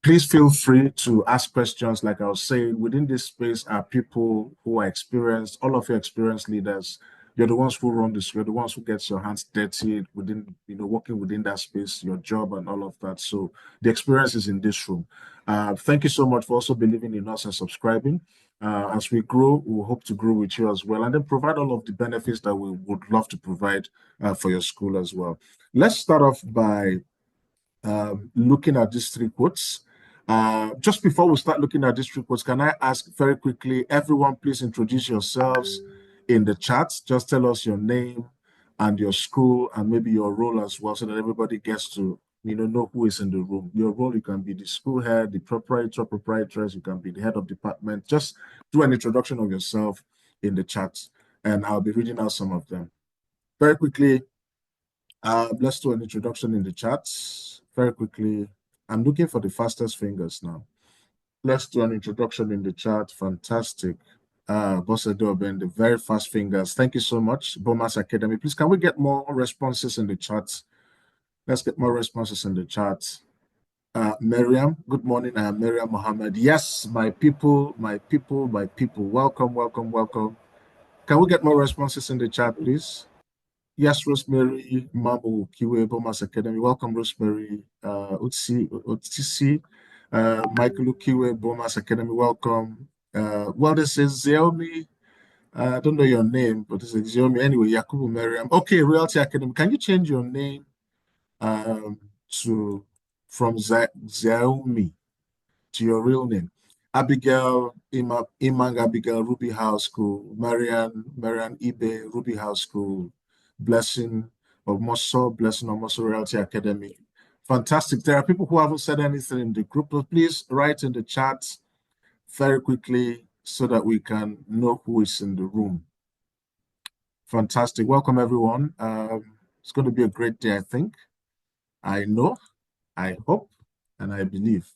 Please feel free to ask questions. Like I was saying, within this space are people who are experienced, all of your experienced leaders. You're the ones who run this, you're the ones who gets your hands dirty within, working within that space, your job and all of that. So the experience is in this room. Thank you so much for also believing in us and subscribing. As we grow, we hope to grow with you as well, and then provide all of the benefits that we would love to provide for your school as well. Let's start off by looking at these three quotes. Just before we start looking at these three quotes, can I ask very quickly, everyone, please introduce yourselves in the chat. Just tell us your name and your school and maybe your role as well, so that everybody gets to know who is in the room. Your role, you can be the school head, the proprietor, proprietress, you can be the head of department. Just do an introduction of yourself in the chat, and I'll be reading out some of them. Very quickly, let's do an introduction in the chat. Very quickly, I'm looking for the fastest fingers now. Let's do an introduction in the chat. Fantastic. Boss Adobe, the very fast fingers. Thank you so much, Bomas Academy. Please, can we get more responses in the chat? Let's get more responses in the chat. Miriam, good morning. I am Miriam Mohammed. Yes, my people, my people, my people. Welcome, welcome, welcome. Can we get more responses in the chat, please? Yes, Rosemary Mabu, Kiwe Bomas Academy. Welcome, Rosemary. Utsi, Michael Kiwe Bomas Academy. Welcome. Well, this is Xiaomi. I don't know your name, but this is Xiaomi. Anyway, Yakubu Miriam. Okay, Realty Academy. Can you change your name from Xiaomi to your real name? Abigail, Imang Abigail, Ruby House School. Marian Ibe, Ruby House School. Blessing of Mosso Realty Academy. Fantastic. There are people who haven't said anything in the group, but please write in the chat very quickly so that we can know who is in the room. Fantastic. Welcome, everyone. It's going to be a great day, I think. I know, I hope, and I believe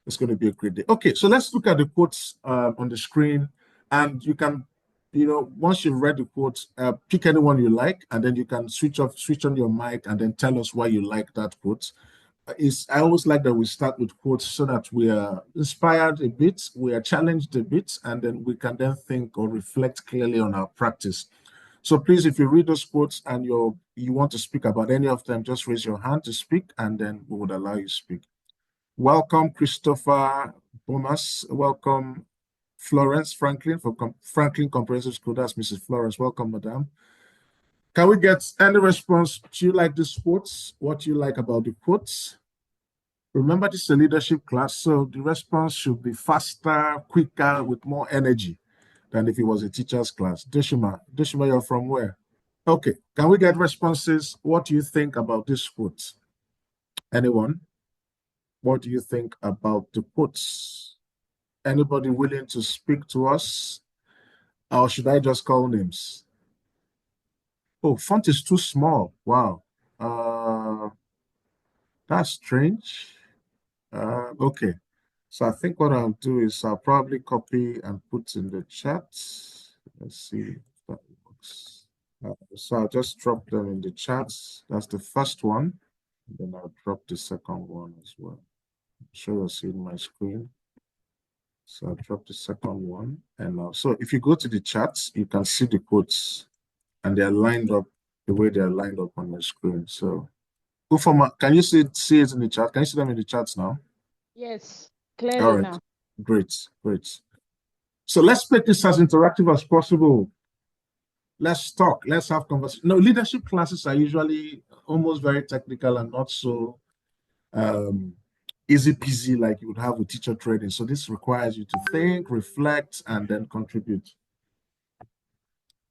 it's going to be a great day. Okay, so let's look at the quotes on the screen, and you can once you've read the quotes, pick anyone you like, and then you can switch on your mic and then tell us why you like that quote. I always like that we start with quotes so that we are inspired a bit, we are challenged a bit, and then we can then think or reflect clearly on our practice. So please, if you read those quotes and you want to speak about any of them, just raise your hand to speak, and then we would allow you to speak. Welcome, Christopher Bomas. Welcome, Florence Franklin from Franklin Comprehensive School. That's Mrs. Florence. Welcome, madam. Can we get any response? Do you like these quotes? What do you like about the quotes? Remember, this is a leadership class, so the response should be faster, quicker, with more energy than if it was a teacher's class. Deshima, you're from where? Okay, can we get responses? What do you think about this quote? Anyone? What do you think about the quotes? Anybody willing to speak to us? Or should I just call names? Oh, font is too small. Wow. That's strange. Okay. So I think what I'll do is I'll probably copy and put in the chat. Let's see if that works. So I'll just drop them in the chat. That's the first one. And then I'll drop the second one as well. I'm sure you'll see my screen. So I'll drop the second one. And so if you go to the chat, you can see the quotes and they're lined up the way they're lined up on the screen. So go for can you see it in the chat? Can you see them in the chats now? Yes, clearly All right. now. Great. So let's make this as interactive as possible. Let's talk. Let's have conversation. No, leadership classes are usually almost very technical and not so easy peasy like you would have with teacher training. So this requires you to think, reflect, and then contribute.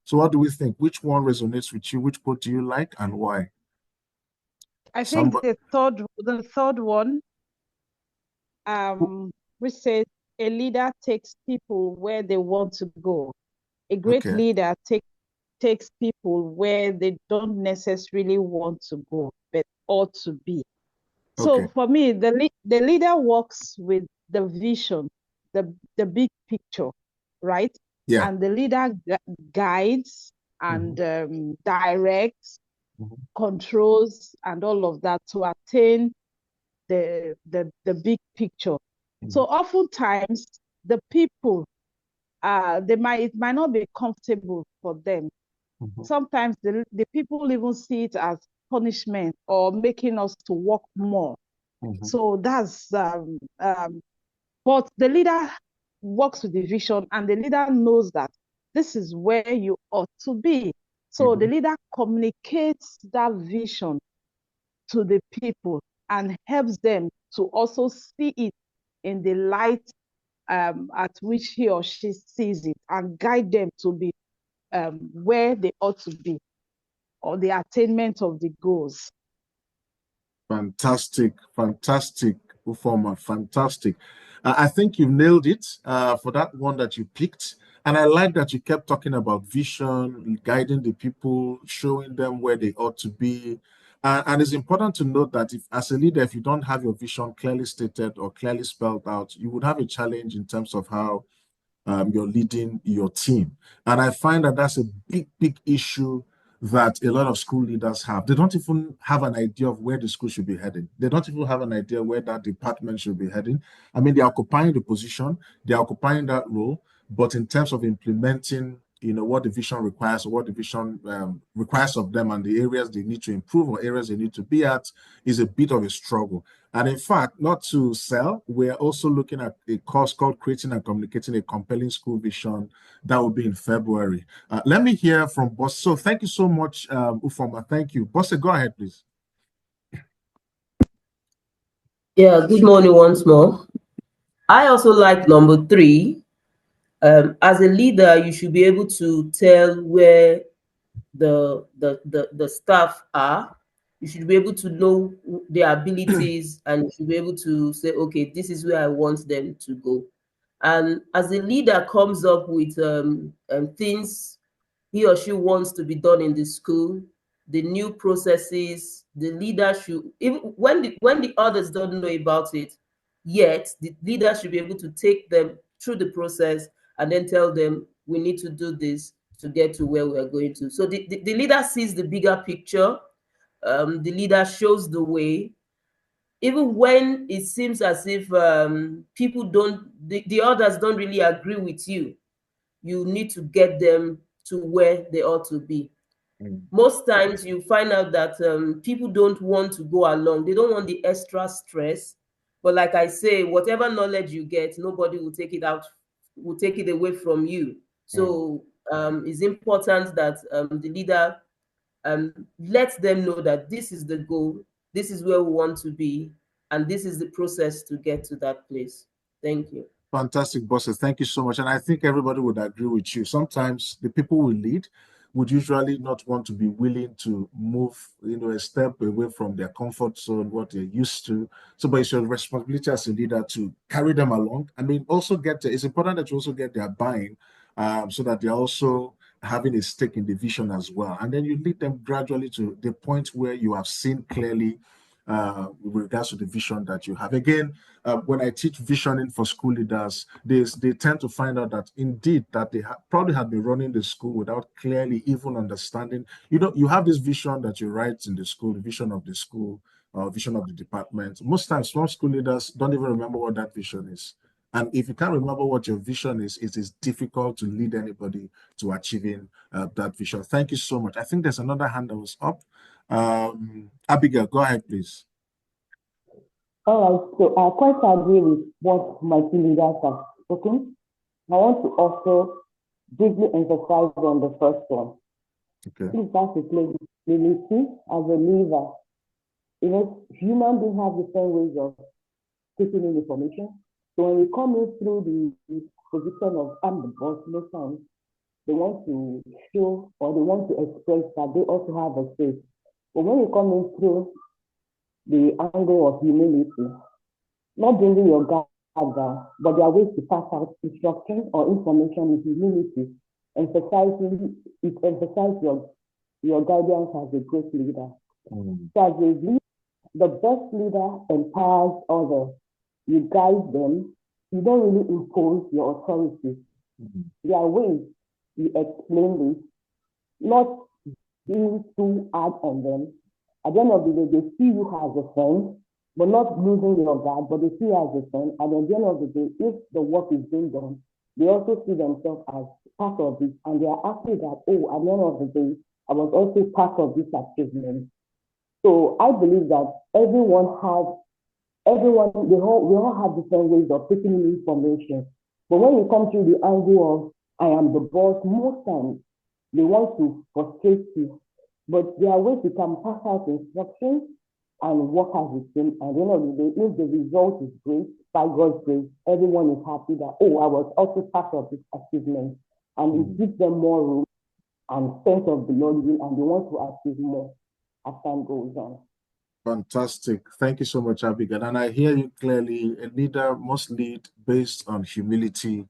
So what do we think? Which one resonates with you? Which quote do you like and why? I think the third one, which says a leader takes people where they want to go. A great leader takes people where they don't necessarily want to go, but ought to be. So for me, the leader works with the vision, the big picture, right? Yeah. And the leader guides and directs, controls, and all of that to attain the big picture. So oftentimes the people it might not be comfortable for them. Sometimes the people even see it as punishment or making us to work more. So that's but the leader works with the vision, and the leader knows that this is where you ought to be. So the leader communicates that vision to the people and helps them to also see it in the light at which he or she sees it, and guide them to be where they ought to be, or the attainment of the goals. Fantastic, fantastic, Ufoma, fantastic. I think you've nailed it for that one that you picked. And I like that you kept talking about vision, guiding the people, showing them where they ought to be. And it's important to note that if, as a leader, if you don't have your vision clearly stated or clearly spelled out, you would have a challenge in terms of how you're leading your team. And I find that that's a big issue that a lot of school leaders have. They don't even have an idea of where the school should be heading. They don't even have an idea where that department should be heading. I mean, they're occupying the position, they're occupying that role, but in terms of implementing, what the vision requires, or what the vision requires of them, and the areas they need to improve or areas they need to be at, is a bit of a struggle. And in fact, not to sell, we're also looking at a course called Creating and Communicating a Compelling School Vision. That will be in February. Let me hear from Boss. So thank you so much, Ufoma. Thank you. Boss, go ahead, please. Yeah, good morning once more. I also like number 3. As a leader, you should be able to tell where the staff are. You should be able to know their abilities, and you should be able to say, okay, this is where I want them to go. And as a leader comes up with things he or she wants to be done in the school, the new processes, the leader should, even when the others don't know about it yet, the leader should be able to take them through the process and then tell them, we need to do this to get to where we are going to. So the leader sees the bigger picture. The leader shows the way. Even when it seems as if people the others don't really agree with you, you need to get them to where they ought to be. Most times you find out that people don't want to go along. They don't want the extra stress. But like I say, whatever knowledge you get, nobody will take it away from you. So it's important that the leader lets them know that this is the goal, this is where we want to be, and this is the process to get to that place. Thank you. Fantastic, bosses. Thank you so much. And I think everybody would agree with you. Sometimes the people we lead would usually not want to be willing to move, a step away from their comfort zone, what they're used to. So, but it's your responsibility as a leader to carry them along. I mean, also it's important that you also get their buy-in, so that they're also having a stake in the vision as well. And then you lead them gradually to the point where you have seen clearly with regards to the vision that you have. Again, when I teach visioning for school leaders, they tend to find out that indeed that they probably have been running the school without clearly even understanding. You have this vision that you write in the school, the vision of the school, vision of the department. Most times, some school leaders don't even remember what that vision is. And if you can't remember what your vision is, it is difficult to lead anybody to achieving that vision. Thank you so much. I think there's another hand that was up. Abigail, go ahead, please. All right, so I quite agree with what my team leaders have spoken. I want to also briefly emphasize on the first one. Okay. Please have to play humility as a leader. Human beings have different ways of taking in information. So when we come in through the position of I'm the boss, most times they want to show or they want to express that they also have a say. But when you come in through the angle of humility, not bringing your guard down, but there are ways to pass out instruction or information with humility, emphasizes your guidance as a great leader. So as a leader, the best leader empowers others. You guide them. You don't really impose your authority. There are ways you explain this, not being too hard on them. At the end of the day, they see you as a friend. but not losing your guard, but they see you as a friend. And at the end of the day, if the work is being done, they also see themselves as part of it, and they are happy that, oh, at the end of the day, I was also part of this achievement. So I believe that we all have different ways of taking in information. But when you come through the angle of I am the boss, most times they want to frustrate you. But there are ways you can pass out instructions and work as a team. And at the end of the day, if the result is great, by God's grace, everyone is happy that, oh, I was also part of this achievement. And it gives them more room and sense of belonging, and they want to achieve more as time goes on. Fantastic. Thank you so much, Abigail. And I hear you clearly. A leader must lead based on humility.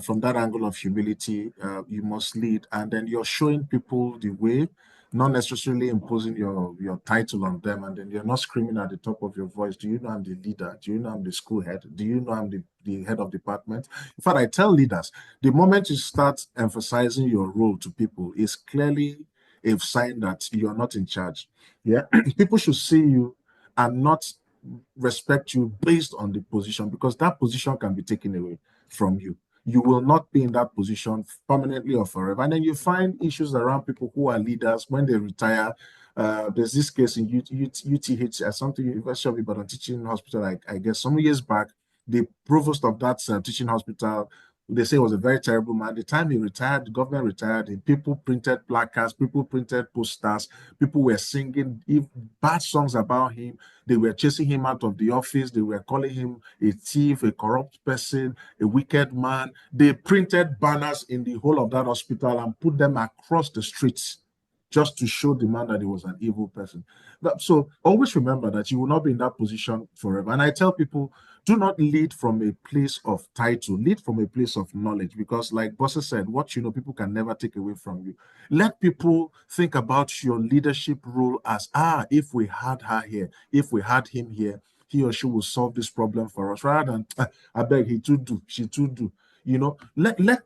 From that angle of humility, you must lead. And then you're showing people the way, not necessarily imposing your title on them. And then you're not screaming at the top of your voice, do you know I'm the leader? Do you know I'm the school head? Do you know I'm the head of department? In fact, I tell leaders, the moment you start emphasizing your role to people is clearly a sign that you're not in charge. Yeah, people should see you and not respect you based on the position, because that position can be taken away from you. You will not be in that position permanently or forever. And then you find issues around people who are leaders when they retire. There's this case in UTH, something University of Ibadan Teaching Hospital, I guess some years back. The provost of that teaching hospital, they say, was a very terrible man. The time he retired, the government retired him. People printed placards, people printed posters, people were singing bad songs about him. They were chasing him out of the office. They were calling him a thief, a corrupt person, a wicked man. They printed banners in the whole of that hospital and put them across the streets just to show the man that he was an evil person. So always remember that you will not be in that position forever. And I tell people, do not lead from a place of title, lead from a place of knowledge, because like Bossa said, what you know, people can never take away from you. Let people think about your leadership role as, if we had her here, if we had him here, he or she will solve this problem for us, rather than, I beg, he too do, she too do. You know,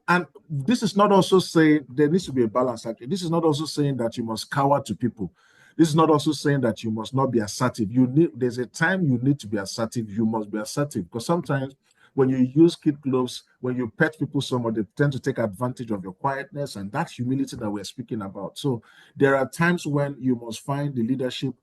and this is not also saying there needs to be a balance. Actually, this is not also saying that you must cower to people. This is not also saying that you must not be assertive. There's a time you need to be assertive. You must be assertive, because sometimes when you use kid gloves, when you pet people so much, they tend to take advantage of your quietness and that humility that we're speaking about. So there are times when you must find the leadership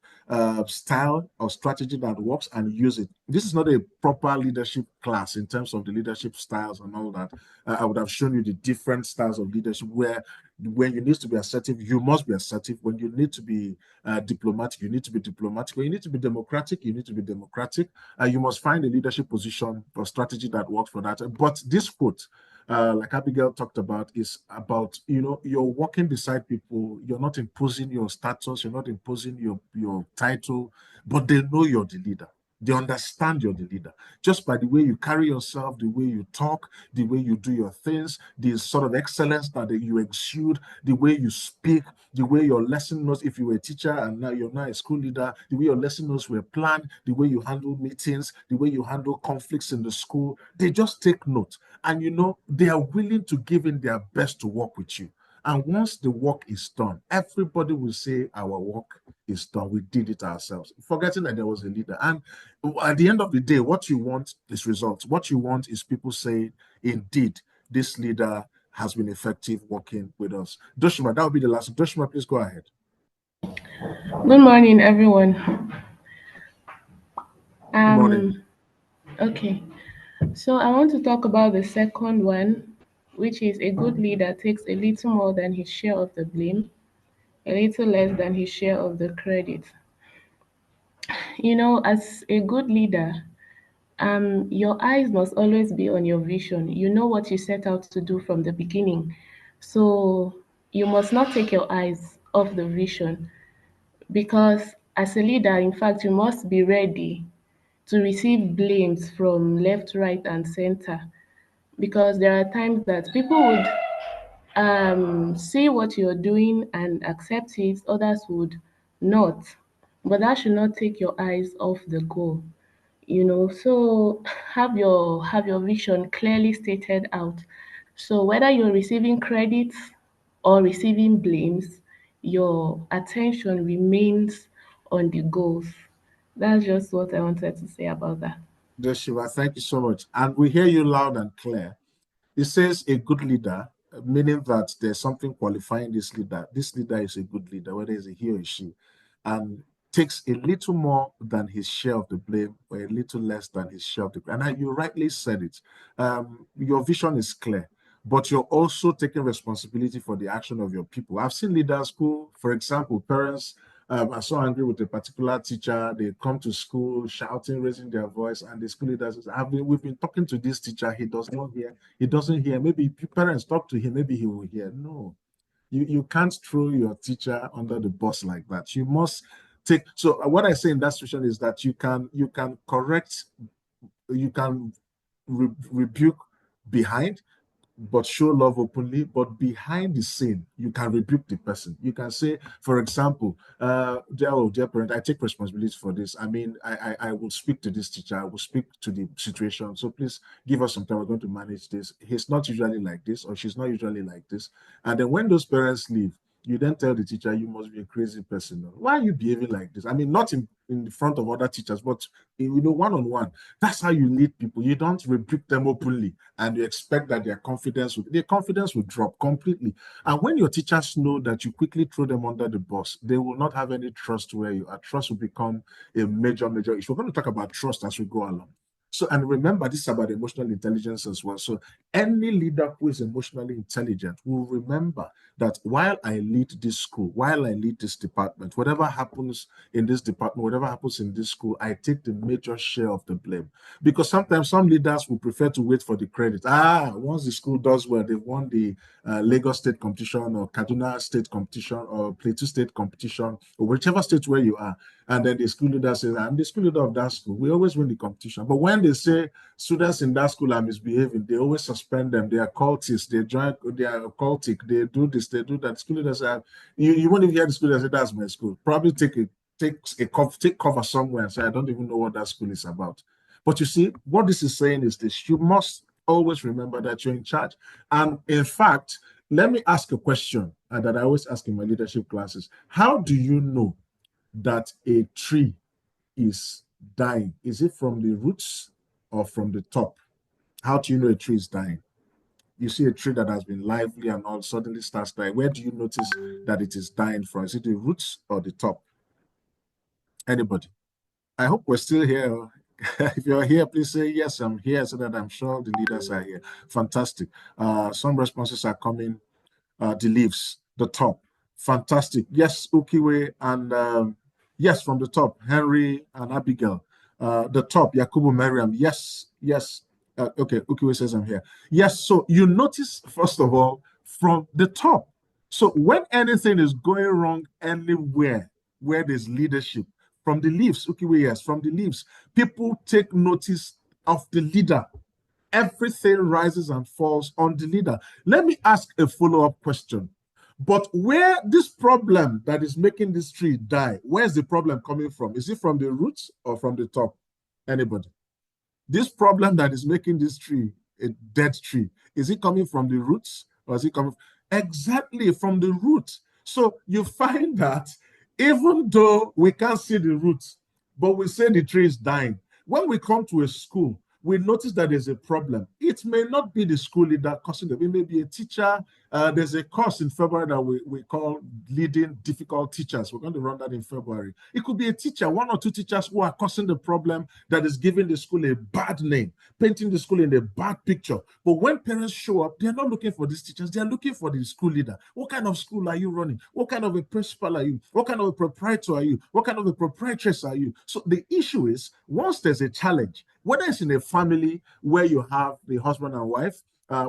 style or strategy that works and use it. This is not a proper leadership class in terms of the leadership styles and all that. I would have shown you the different styles of leadership where when you need to be assertive, you must be assertive. When you need to be diplomatic, you need to be diplomatic. When you need to be democratic, you need to be democratic. You must find a leadership position or strategy that works for that. But this quote, like Abigail talked about, is about, you're walking beside people, you're not imposing your status, you're not imposing your title, but they know you're the leader. They understand you're the leader just by the way you carry yourself, the way you talk, the way you do your things, the sort of excellence that you exude, the way you speak, the way your lesson notes, if you were a teacher and now you're not a school leader, the way your lesson notes were planned, the way you handle meetings, the way you handle conflicts in the school, they just take note. And they are willing to give in their best to work with you. And once the work is done, everybody will say, our work is done. We did it ourselves, forgetting that there was a leader. And at the end of the day, what you want is results. What you want is people saying, indeed, this leader has been effective working with us. Doshima, that will be the last. Doshima, please go ahead. Good morning, everyone. Good morning. Okay, so I want to talk about the second one, which is a good leader takes a little more than his share of the blame, a little less than his share of the credit. As a good leader, your eyes must always be on your vision. You know what you set out to do from the beginning. So you must not take your eyes off the vision, because as a leader, in fact, you must be ready to receive blames from left, right, and center, because there are times that people would see what you're doing and accept it, others would not. But that should not take your eyes off the goal. So have your vision clearly stated out. So whether you're receiving credits or receiving blames, your attention remains on the goals. That's just what I wanted to say about that. Joshua, thank you so much. And we hear you loud and clear. It says a good leader, meaning that there's something qualifying this leader. This leader is a good leader, whether it's a he or a she, and takes a little more than his share of the blame or a little less than his share of the blame. And you rightly said it. Your vision is clear, but you're also taking responsibility for the action of your people. I've seen leaders who, for example, parents are so angry with a particular teacher, they come to school shouting, raising their voice, and the school leaders say, we've been talking to this teacher, he does not hear, he doesn't hear. Maybe parents talk to him, maybe he will hear. No, you can't throw your teacher under the bus like that. You must take. So what I say in that situation is that you can correct, you can rebuke behind, but show love openly. But behind the scene, you can rebuke the person. You can say, for example, dear parent, I take responsibility for this. I mean, I will speak to this teacher. I will speak to the situation. So please give us some time. We're going to manage this. He's not usually like this, or she's not usually like this. And then when those parents leave, you then tell the teacher, you must be a crazy person. Why are you behaving like this? I mean, not in front of other teachers, but one-on-one. That's how you lead people. You don't rebuke them openly and you expect that their confidence will drop completely. And when your teachers know that you quickly throw them under the bus, they will not have any trust where you are. Trust will become a major issue. We're going to talk about trust as we go along. So, and remember, this is about emotional intelligence as well. So any leader who is emotionally intelligent will remember that while I lead this school, while I lead this department, whatever happens in this department, whatever happens in this school, I take the major share of the blame. Because sometimes some leaders will prefer to wait for the credit. Once the school does well, they've won the Lagos State competition or Kaduna State competition or Plateau State competition or whichever state where you are. And then the school leader says, I'm the school leader of that school. We always win the competition. But when they say students in that school are misbehaving, they always suspend them. They are cultists. They are occultic. They do this, they do that. School leaders say, you won't even hear the school leader say, that's my school. Probably take cover somewhere and say, I don't even know what that school is about. But you see, what this is saying is this: you must always remember that you're in charge. And in fact, let me ask a question that I always ask in my leadership classes. How do you know that a tree is dying? Is it from the roots or from the top? How do you know a tree is dying? You see a tree that has been lively and all suddenly starts dying. Where do you notice that it is dying from? Is it the roots or the top? Anybody? I hope we're still here. If you're here, please say, yes, I'm here, so that I'm sure the leaders are here. Fantastic. Some responses are coming. The leaves, the top. Fantastic. Yes, Ukiwe, and yes, from the top, Henry and Abigail. The top, Yakubu Miriam. Yes. Okay, Ukiwe says I'm here. Yes, so you notice, first of all, from the top. So when anything is going wrong anywhere where there's leadership, from the leaves, Ukiwe, yes, from the leaves, people take notice of the leader. Everything rises and falls on the leader. Let me ask a follow-up question. But where this problem that is making this tree die, where's the problem coming from? Is it from the roots or from the top? Anybody? This problem that is making this tree a dead tree, is it coming from the roots or is it coming exactly from the roots? So you find that even though we can't see the roots, but we say the tree is dying, when we come to a school, we notice that there's a problem. It may not be the school leader causing it. It may be a teacher. There's a course in February that we call Leading Difficult Teachers. We're going to run that in February. It could be a teacher, one or two teachers who are causing the problem that is giving the school a bad name, painting the school in a bad picture. But when parents show up, they're not looking for these teachers. They're looking for the school leader. What kind of school are you running? What kind of a principal are you? What kind of a proprietor are you? What kind of a proprietress are you? So the issue is, once there's a challenge, whether it's in a family where you have the husband and wife,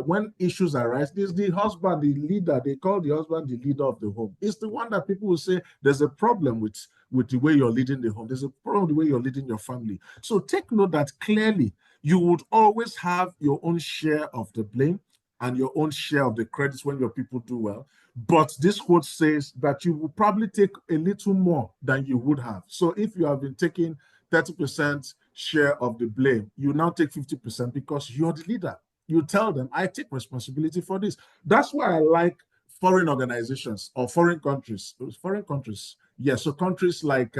when issues arise, there's the husband, the leader. They call the husband the leader of the home. It's the one that people will say there's a problem with the way you're leading the home. There's a problem with the way you're leading your family. So take note that clearly you would always have your own share of the blame and your own share of the credits when your people do well. But this quote says that you will probably take a little more than you would have. So if you have been taking 30% share of the blame, you now take 50% because you're the leader. You tell them, I take responsibility for this. That's why I like foreign organizations or foreign countries. Yes, so countries like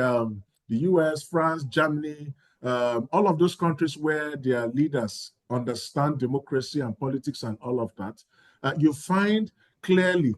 the US, France, Germany, all of those countries where their leaders understand democracy and politics and all of that, you find clearly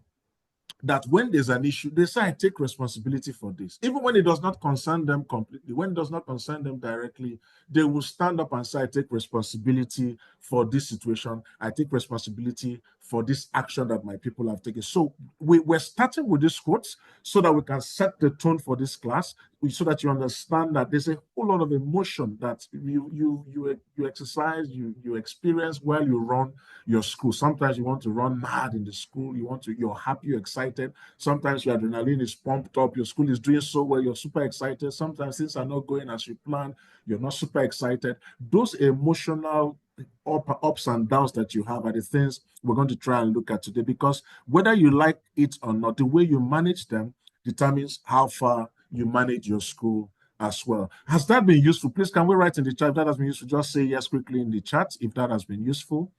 that when there's an issue, they say, I take responsibility for this. Even when it does not concern them completely, when it does not concern them directly, they will stand up and say, I take responsibility for this situation. I take responsibility for this action that my people have taken. So we're starting with these quotes so that we can set the tone for this class, so that you understand that there's a whole lot of emotion that you exercise, you experience while you run your school. Sometimes you want to run mad in the school. You're happy, you're excited. Sometimes your adrenaline is pumped up. Your school is doing so well. You're super excited. Sometimes things are not going as you planned. You're not super excited. Those emotional ups and downs that you have are the things we're going to try and look at today, because whether you like it or not, the way you manage them determines how far you manage your school as well. Has that been useful? Please, can we write in the chat if that has been useful? Just say yes quickly in the chat if that has been useful.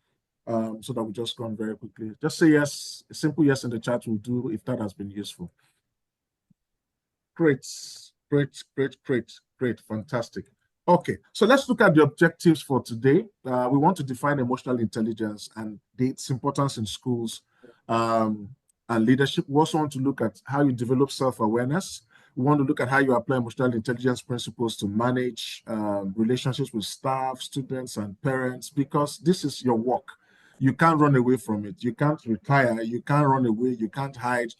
So that we just go on very quickly. Just say yes, a simple yes in the chat will do if that has been useful. Great, fantastic. Okay, so let's look at the objectives for today. We want to define emotional intelligence and its importance in schools and leadership. We also want to look at how you develop self-awareness. We want to look at how you apply emotional intelligence principles to manage relationships with staff, students, and parents, because this is your work. You can't run away from it. You can't retire. You can't run away. You can't hide.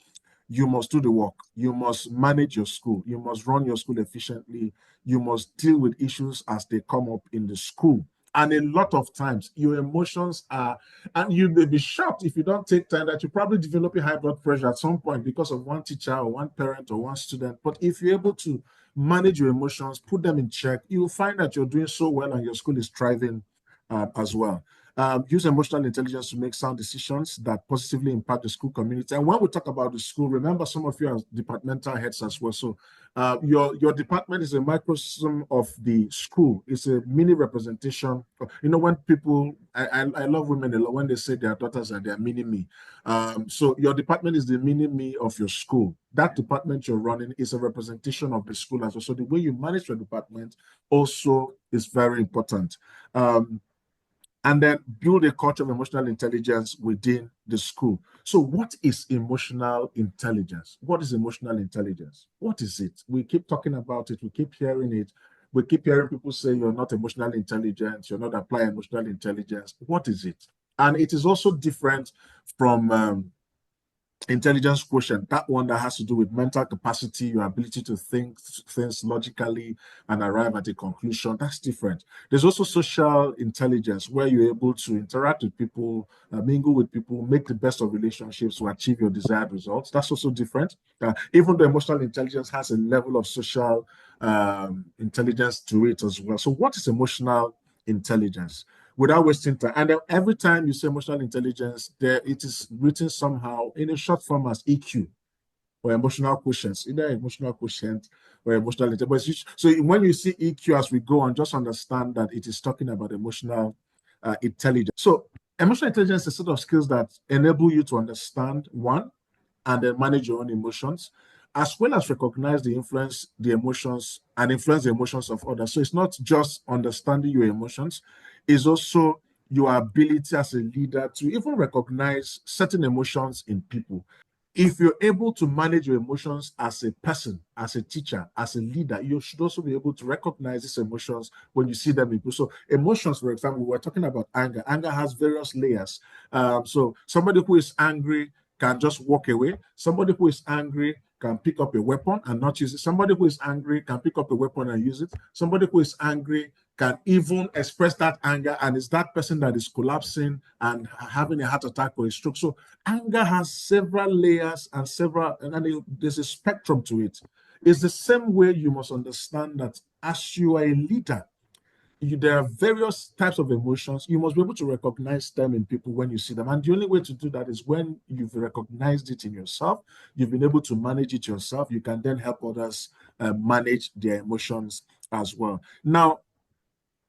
You must do the work. You must manage your school. You must run your school efficiently. You must deal with issues as they come up in the school. And a lot of times, your emotions are, and you may be shocked if you don't take time, that you're probably developing high blood pressure at some point because of one teacher or one parent or one student. But if you're able to manage your emotions, put them in check, you will find that you're doing so well and your school is thriving as well. Use emotional intelligence to make sound decisions that positively impact the school community. And when we talk about the school, remember, some of you are departmental heads as well. So your department is a microcosm of the school. It's a mini representation. You know, when people, I love women a lot when they say their daughters are their mini-me. So your department is the mini-me of your school. That department you're running is a representation of the school as well. So the way you manage your department also is very important. And then build a culture of emotional intelligence within the school. So what is emotional intelligence? What is emotional intelligence? What is it? We keep talking about it. We keep hearing it. We keep hearing people say you're not emotionally intelligent. You're not applying emotional intelligence. What is it? And it is also different from intelligence quotient, that one that has to do with mental capacity, your ability to think things logically and arrive at a conclusion. That's different. There's also social intelligence, where you're able to interact with people, mingle with people, make the best of relationships to achieve your desired results. That's also different. Even though emotional intelligence has a level of social intelligence to it as well. So what is emotional intelligence? Without wasting time. And every time you say emotional intelligence, it is written somehow in a short form as EQ or emotional quotient, either emotional quotient or emotional intelligence. So when you see EQ as we go on, just understand that it is talking about emotional intelligence. So emotional intelligence is a set of skills that enable you to understand, one, and then manage your own emotions, as well as recognize the emotions and influence the emotions of others. So it's not just understanding your emotions, it's also your ability as a leader to even recognize certain emotions in people. If you're able to manage your emotions as a person, as a teacher, as a leader, you should also be able to recognize these emotions when you see them in people. So emotions, for example, we're talking about anger. Anger has various layers. So somebody who is angry can just walk away. Somebody who is angry can pick up a weapon and not use it. Somebody who is angry can pick up a weapon and use it. Somebody who is angry can even express that anger, and it's that person that is collapsing and having a heart attack or a stroke. So anger has several layers and there's a spectrum to it. It's the same way you must understand that as you are a leader, there are various types of emotions. You must be able to recognize them in people when you see them. And the only way to do that is when you've recognized it in yourself, you've been able to manage it yourself, you can then help others manage their emotions as well. Now,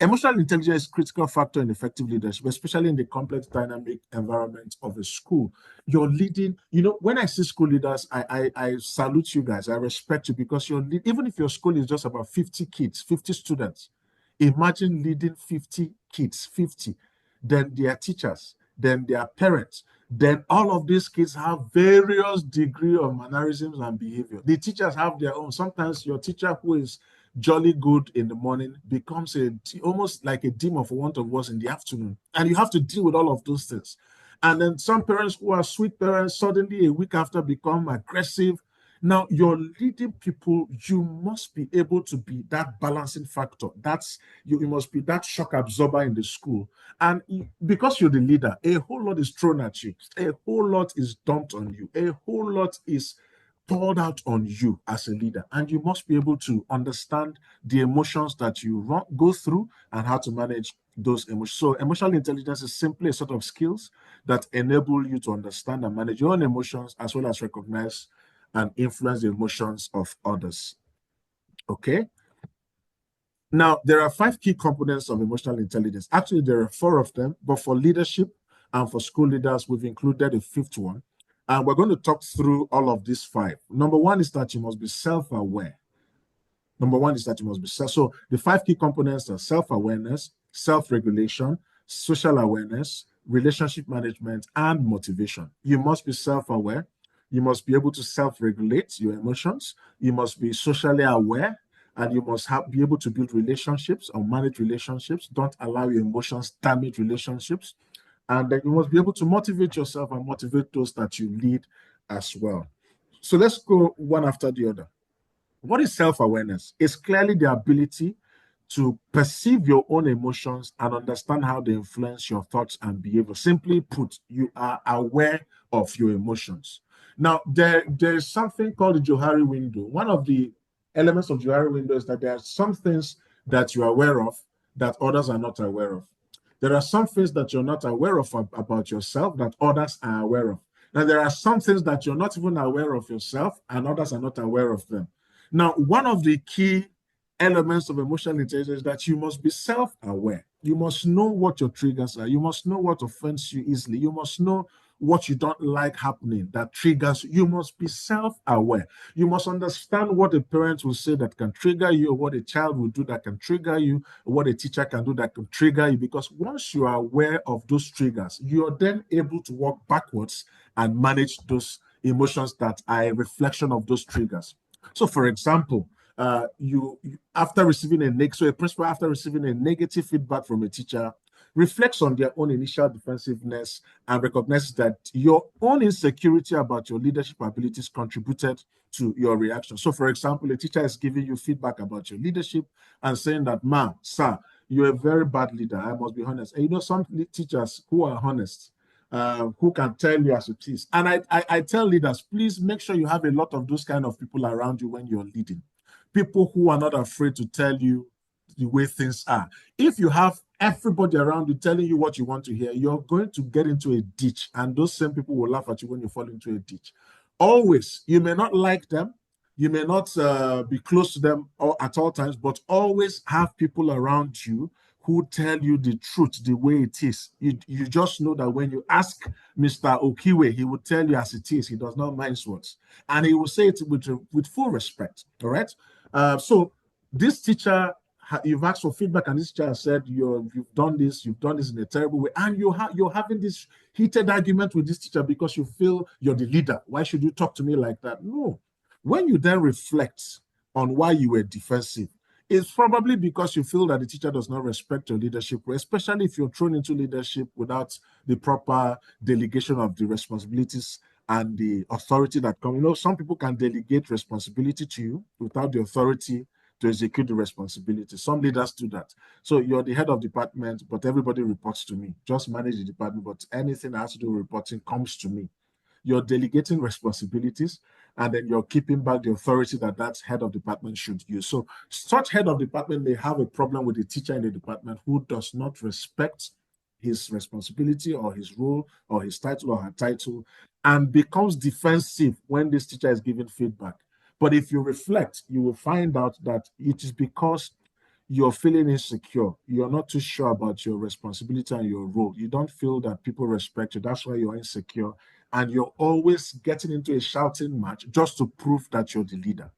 Emotional intelligence is a critical factor in effective leadership, especially in the complex, dynamic environment of a school. You're leading, when I see school leaders, I salute you guys. I respect you because even if your school is just about 50 kids, 50 students, imagine leading 50 kids, 50, then their teachers, then their parents, then all of these kids have various degree of mannerisms and behavior. The teachers have their own. Sometimes your teacher who is jolly good in the morning becomes almost like a demon for want of words in the afternoon, and you have to deal with all of those things. And then some parents who are sweet parents suddenly a week after become aggressive. Now you're leading people, you must be able to be that balancing factor. You must be that shock absorber in the school. And because you're the leader, a whole lot is thrown at you, a whole lot is dumped on you, a whole lot is poured out on you as a leader, and you must be able to understand the emotions that you go through and how to manage those emotions. So emotional intelligence is simply a set of skills that enable you to understand and manage your own emotions, as well as recognize and influence the emotions of others. Okay. Now, there are 5 key components of emotional intelligence. Actually, there are 4 of them, but for leadership and for school leaders, we've included a 5th one. And we're going to talk through all of these 5. Number 1 is that you must be self-aware. So the 5 key components are self-awareness, self-regulation, social awareness, relationship management, and motivation. You must be self-aware. You must be able to self-regulate your emotions. You must be socially aware, and you must be able to build relationships or manage relationships. Don't allow your emotions damage relationships. And then you must be able to motivate yourself and motivate those that you lead as well. So let's go one after the other. What is self-awareness? It's clearly the ability to perceive your own emotions and understand how they influence your thoughts and behavior. Simply put, you are aware of your emotions. Now, there is something called the Johari window. One of the elements of Johari window is that there are some things that you're aware of that others are not aware of. There are some things that you're not aware of about yourself that others are aware of. Now, there are some things that you're not even aware of yourself and others are not aware of them. Now, one of the key elements of emotional intelligence is that you must be self-aware. You must know what your triggers are. You must know what offends you easily. You must know what you don't like happening that triggers you. You must be self-aware. You must understand what a parent will say that can trigger you, or what a child will do that can trigger you, or what a teacher can do that can trigger you. Because once you are aware of those triggers, you're then able to walk backwards and manage those emotions that are a reflection of those triggers. So, for example, a principal, after receiving a negative feedback from a teacher, reflects on their own initial defensiveness and recognizes that your own insecurity about your leadership abilities contributed to your reaction. So, for example, a teacher is giving you feedback about your leadership and saying that, "Ma'am, sir, you're a very bad leader. I must be honest." And some teachers who are honest, who can tell you as it is. And I tell leaders, please make sure you have a lot of those kind of people around you when you're leading. People who are not afraid to tell you the way things are. If you have everybody around you telling you what you want to hear, you're going to get into a ditch, and those same people will laugh at you when you fall into a ditch. Always, you may not like them, you may not be close to them at all times, but always have people around you who tell you the truth the way it is. You just know that when you ask Mr. Okiwe, he will tell you as it is. He does not mince words, and he will say it with full respect. All right. So this teacher, you've asked for feedback, and this teacher has said you've done this in a terrible way, and you're having this heated argument with this teacher because you feel you're the leader. Why should you talk to me like that? No. When you then reflect on why you were defensive, it's probably because you feel that the teacher does not respect your leadership, especially if you're thrown into leadership without the proper delegation of the responsibilities and the authority that come. Some people can delegate responsibility to you without the authority to execute the responsibility. Some leaders do that. So you're the head of department, but everybody reports to me. Just manage the department, but anything that has to do with reporting comes to me. You're delegating responsibilities, and then you're keeping back the authority that head of department should use. So such head of department may have a problem with the teacher in the department who does not respect his responsibility or his role or his title or her title, and becomes defensive when this teacher is giving feedback. But if you reflect, you will find out that it is because you're feeling insecure, you're not too sure about your responsibility and your role, you don't feel that people respect you, that's why you're insecure, and you're always getting into a shouting match just to prove that you're the leader.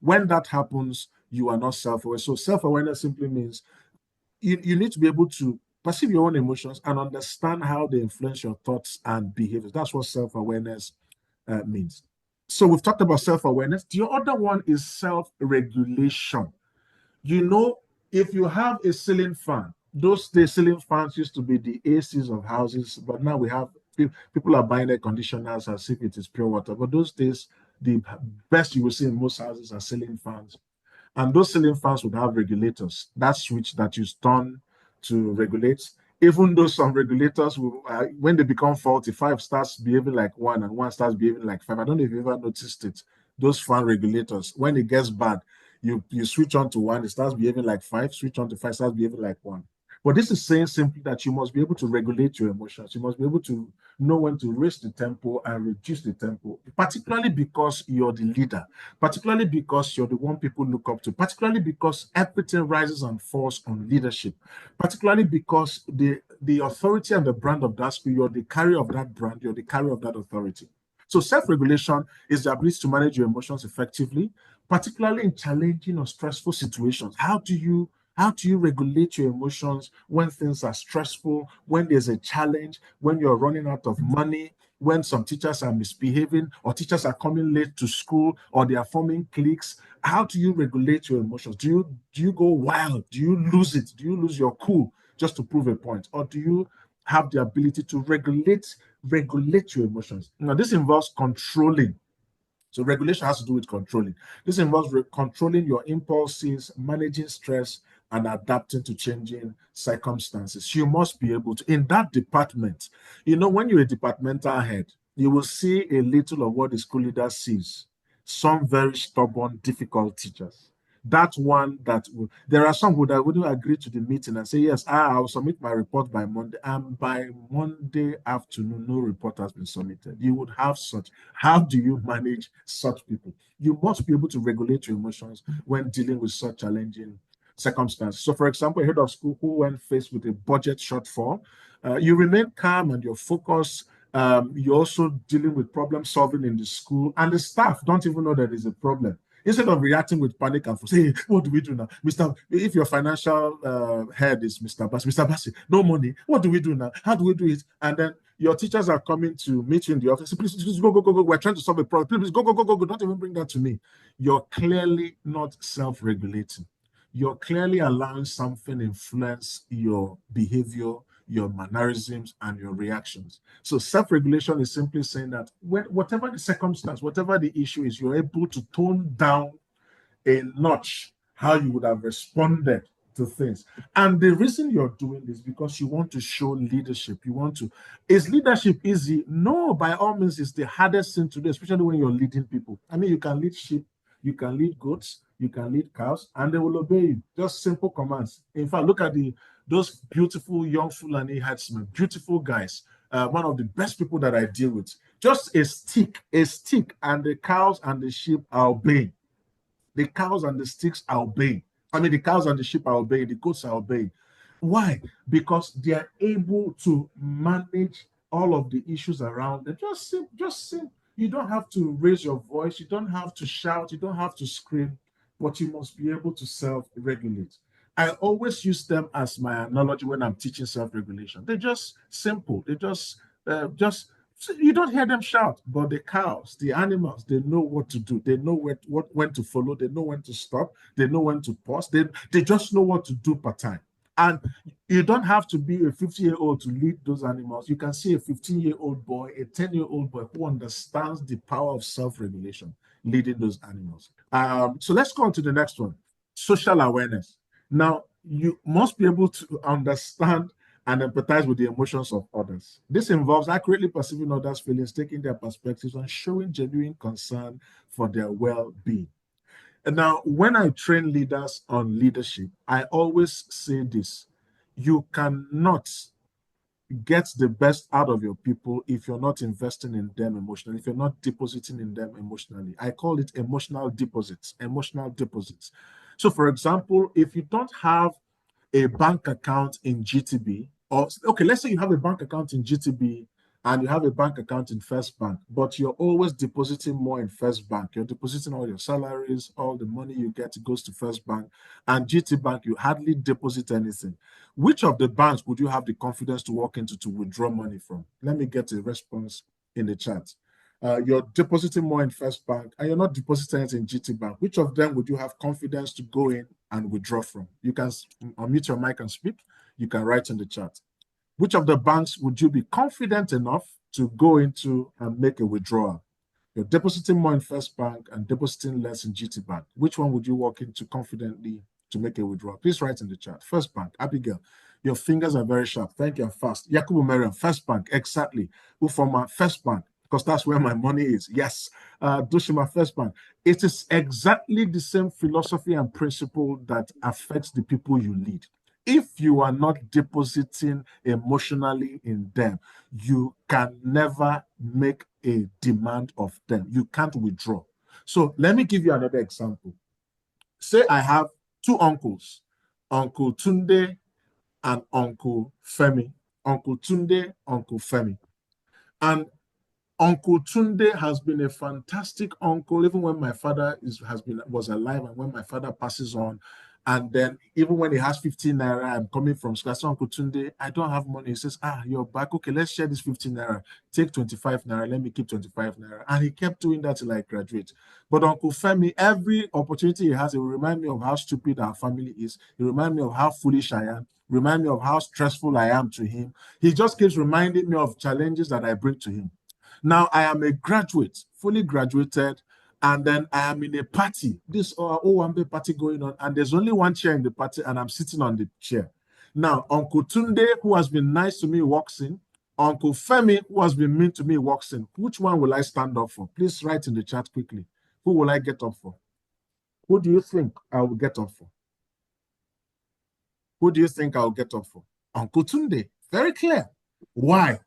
When that happens, you are not self-aware. So self-awareness simply means you need to be able to perceive your own emotions and understand how they influence your thoughts and behaviors. That's what self-awareness means. So we've talked about self-awareness. The other one is self-regulation. You know, if you have a ceiling fan, those ceiling fans used to be the ACs of houses, but now we have people are buying air conditioners as if it is pure water. But those days, the best you will see in most houses are ceiling fans. And those ceiling fans would have regulators, that switch that you turn to regulate. Even though some regulators, will, when they become faulty, 5 starts behaving like 1 and 1 starts behaving like 5. I don't know if you ever noticed it. Those fan regulators, when it gets bad, you switch on to 1, it starts behaving like 5, switch on to 5, starts behaving like 1. But this is saying simply that you must be able to regulate your emotions. You must be able to know when to raise the tempo and reduce the tempo, particularly because you're the leader, particularly because you're the one people look up to, particularly because everything rises and falls on leadership, particularly because the authority and the brand of that school, you're the carrier of that brand, you're the carrier of that authority. So self-regulation is the ability to manage your emotions effectively, particularly in challenging or stressful situations. How do you regulate your emotions when things are stressful, when there's a challenge, when you're running out of money, when some teachers are misbehaving, or teachers are coming late to school, or they are forming cliques? How do you regulate your emotions? Do you go wild? Do you lose it? Do you lose your cool just to prove a point? Or do you have the ability to regulate your emotions? Now, this involves controlling. So regulation has to do with controlling. This involves controlling your impulses, managing stress, and adapting to changing circumstances. You must be able to, in that department, when you're a departmental head, you will see a little of what the school leader sees. Some very stubborn, difficult teachers. That one there are some that wouldn't agree to the meeting and say, yes, I'll submit my report by Monday. And by Monday afternoon, no report has been submitted. You would have such. How do you manage such people? You must be able to regulate your emotions when dealing with such challenging circumstances. So, for example, a head of school who, when faced with a budget shortfall, you remain calm and you're focused. You're also dealing with problem solving in the school, and the staff don't even know that there's a problem. Instead of reacting with panic and say, hey, what do we do now? If your financial head is Mr. Bassi, no money, what do we do now? How do we do it? And then your teachers are coming to meet you in the office. Please go. We're trying to solve a problem. Please go. Don't even bring that to me. You're clearly not self-regulating. You're clearly allowing something influence your behavior, your mannerisms, and your reactions. So self-regulation is simply saying that whatever the circumstance, whatever the issue is, you're able to tone down a notch how you would have responded to things. And the reason you're doing this is because you want to show leadership. Is leadership easy? No, by all means, it's the hardest thing to do, especially when you're leading people. I mean, you can lead sheep, you can lead goats, you can lead cows, and they will obey you. Just simple commands. In fact, look at those beautiful young Fulani herdsmen, beautiful guys. One of the best people that I deal with. Just a stick, and the cows and the sheep are obeying. The cows and the sticks are obeying. The cows and the sheep are obeying. The goats are obeying. Why? Because they are able to manage all of the issues around them. Just you don't have to raise your voice. You don't have to shout. You don't have to scream. But you must be able to self-regulate. I always use them as my analogy when I'm teaching self-regulation. They're just simple. They just you don't hear them shout, but the cows, the animals, they know what to do. They know when to follow. They know when to stop. They know when to pause. They just know what to do per time. And you don't have to be a 50-year-old to lead those animals. You can see a 15-year-old boy, a 10-year-old boy who understands the power of self-regulation leading those animals. So let's go on to the next one, social awareness. Now, you must be able to understand and empathize with the emotions of others. This involves accurately perceiving others' feelings, taking their perspectives, and showing genuine concern for their well-being. And now, when I train leaders on leadership, I always say this: you cannot get the best out of your people if you're not investing in them emotionally, if you're not depositing in them emotionally. I call it emotional deposits. So for example, if you don't have a bank account in GTB, or okay, let's say you have a bank account in GTB and you have a bank account in First Bank, but you're always depositing more in First Bank. You're depositing all your salaries, all the money you get goes to First Bank, and GT Bank, you hardly deposit anything. Which of the banks would you have the confidence to walk into to withdraw money from? Let me get a response in the chat. You're depositing more in First Bank and you're not depositing it in GT Bank. Which of them would you have confidence to go in and withdraw from? You can unmute your mic and speak. You can write in the chat. Which of the banks would you be confident enough to go into and make a withdrawal? You're depositing more in First Bank and depositing less in GT Bank. Which one would you walk into confidently to make a withdrawal? Please write in the chat. First Bank, Abigail, your fingers are very sharp. Thank you, fast. Yakubu Mariam, First Bank, exactly. Ufoma, First Bank, because that's where my money is. Yes, Dushima, First Bank. It is exactly the same philosophy and principle that affects the people you lead. If you are not depositing emotionally in them, you can never make a demand of them. You can't withdraw. So let me give you another example. Say I have two uncles, Uncle Tunde and Uncle Femi. Uncle Tunde, Uncle Femi. And Uncle Tunde has been a fantastic uncle, even when my father was alive and when my father passes on. And then even when he has 15 naira, I'm coming from school. I say, Uncle Tunde, I don't have money. He says, you're back. Okay, let's share this 15 naira. Take 25 naira. Let me keep 25 naira. And he kept doing that till I graduate. But Uncle Femi, every opportunity he has, he will remind me of how stupid our family is. He remind me of how foolish I am. Remind me of how stressful I am to him. He just keeps reminding me of challenges that I bring to him. Now, I am a graduate, fully graduated, and then I am in a party, this Owambe party going on, and there's only one chair in the party, and I'm sitting on the chair. Now, Uncle Tunde, who has been nice to me, walks in. Uncle Femi, who has been mean to me, walks in. Which one will I stand up for? Please write in the chat quickly. Who will I get up for? Who do you think I will get up for? Who do you think I will get up for? Uncle Tunde. Very clear. Why?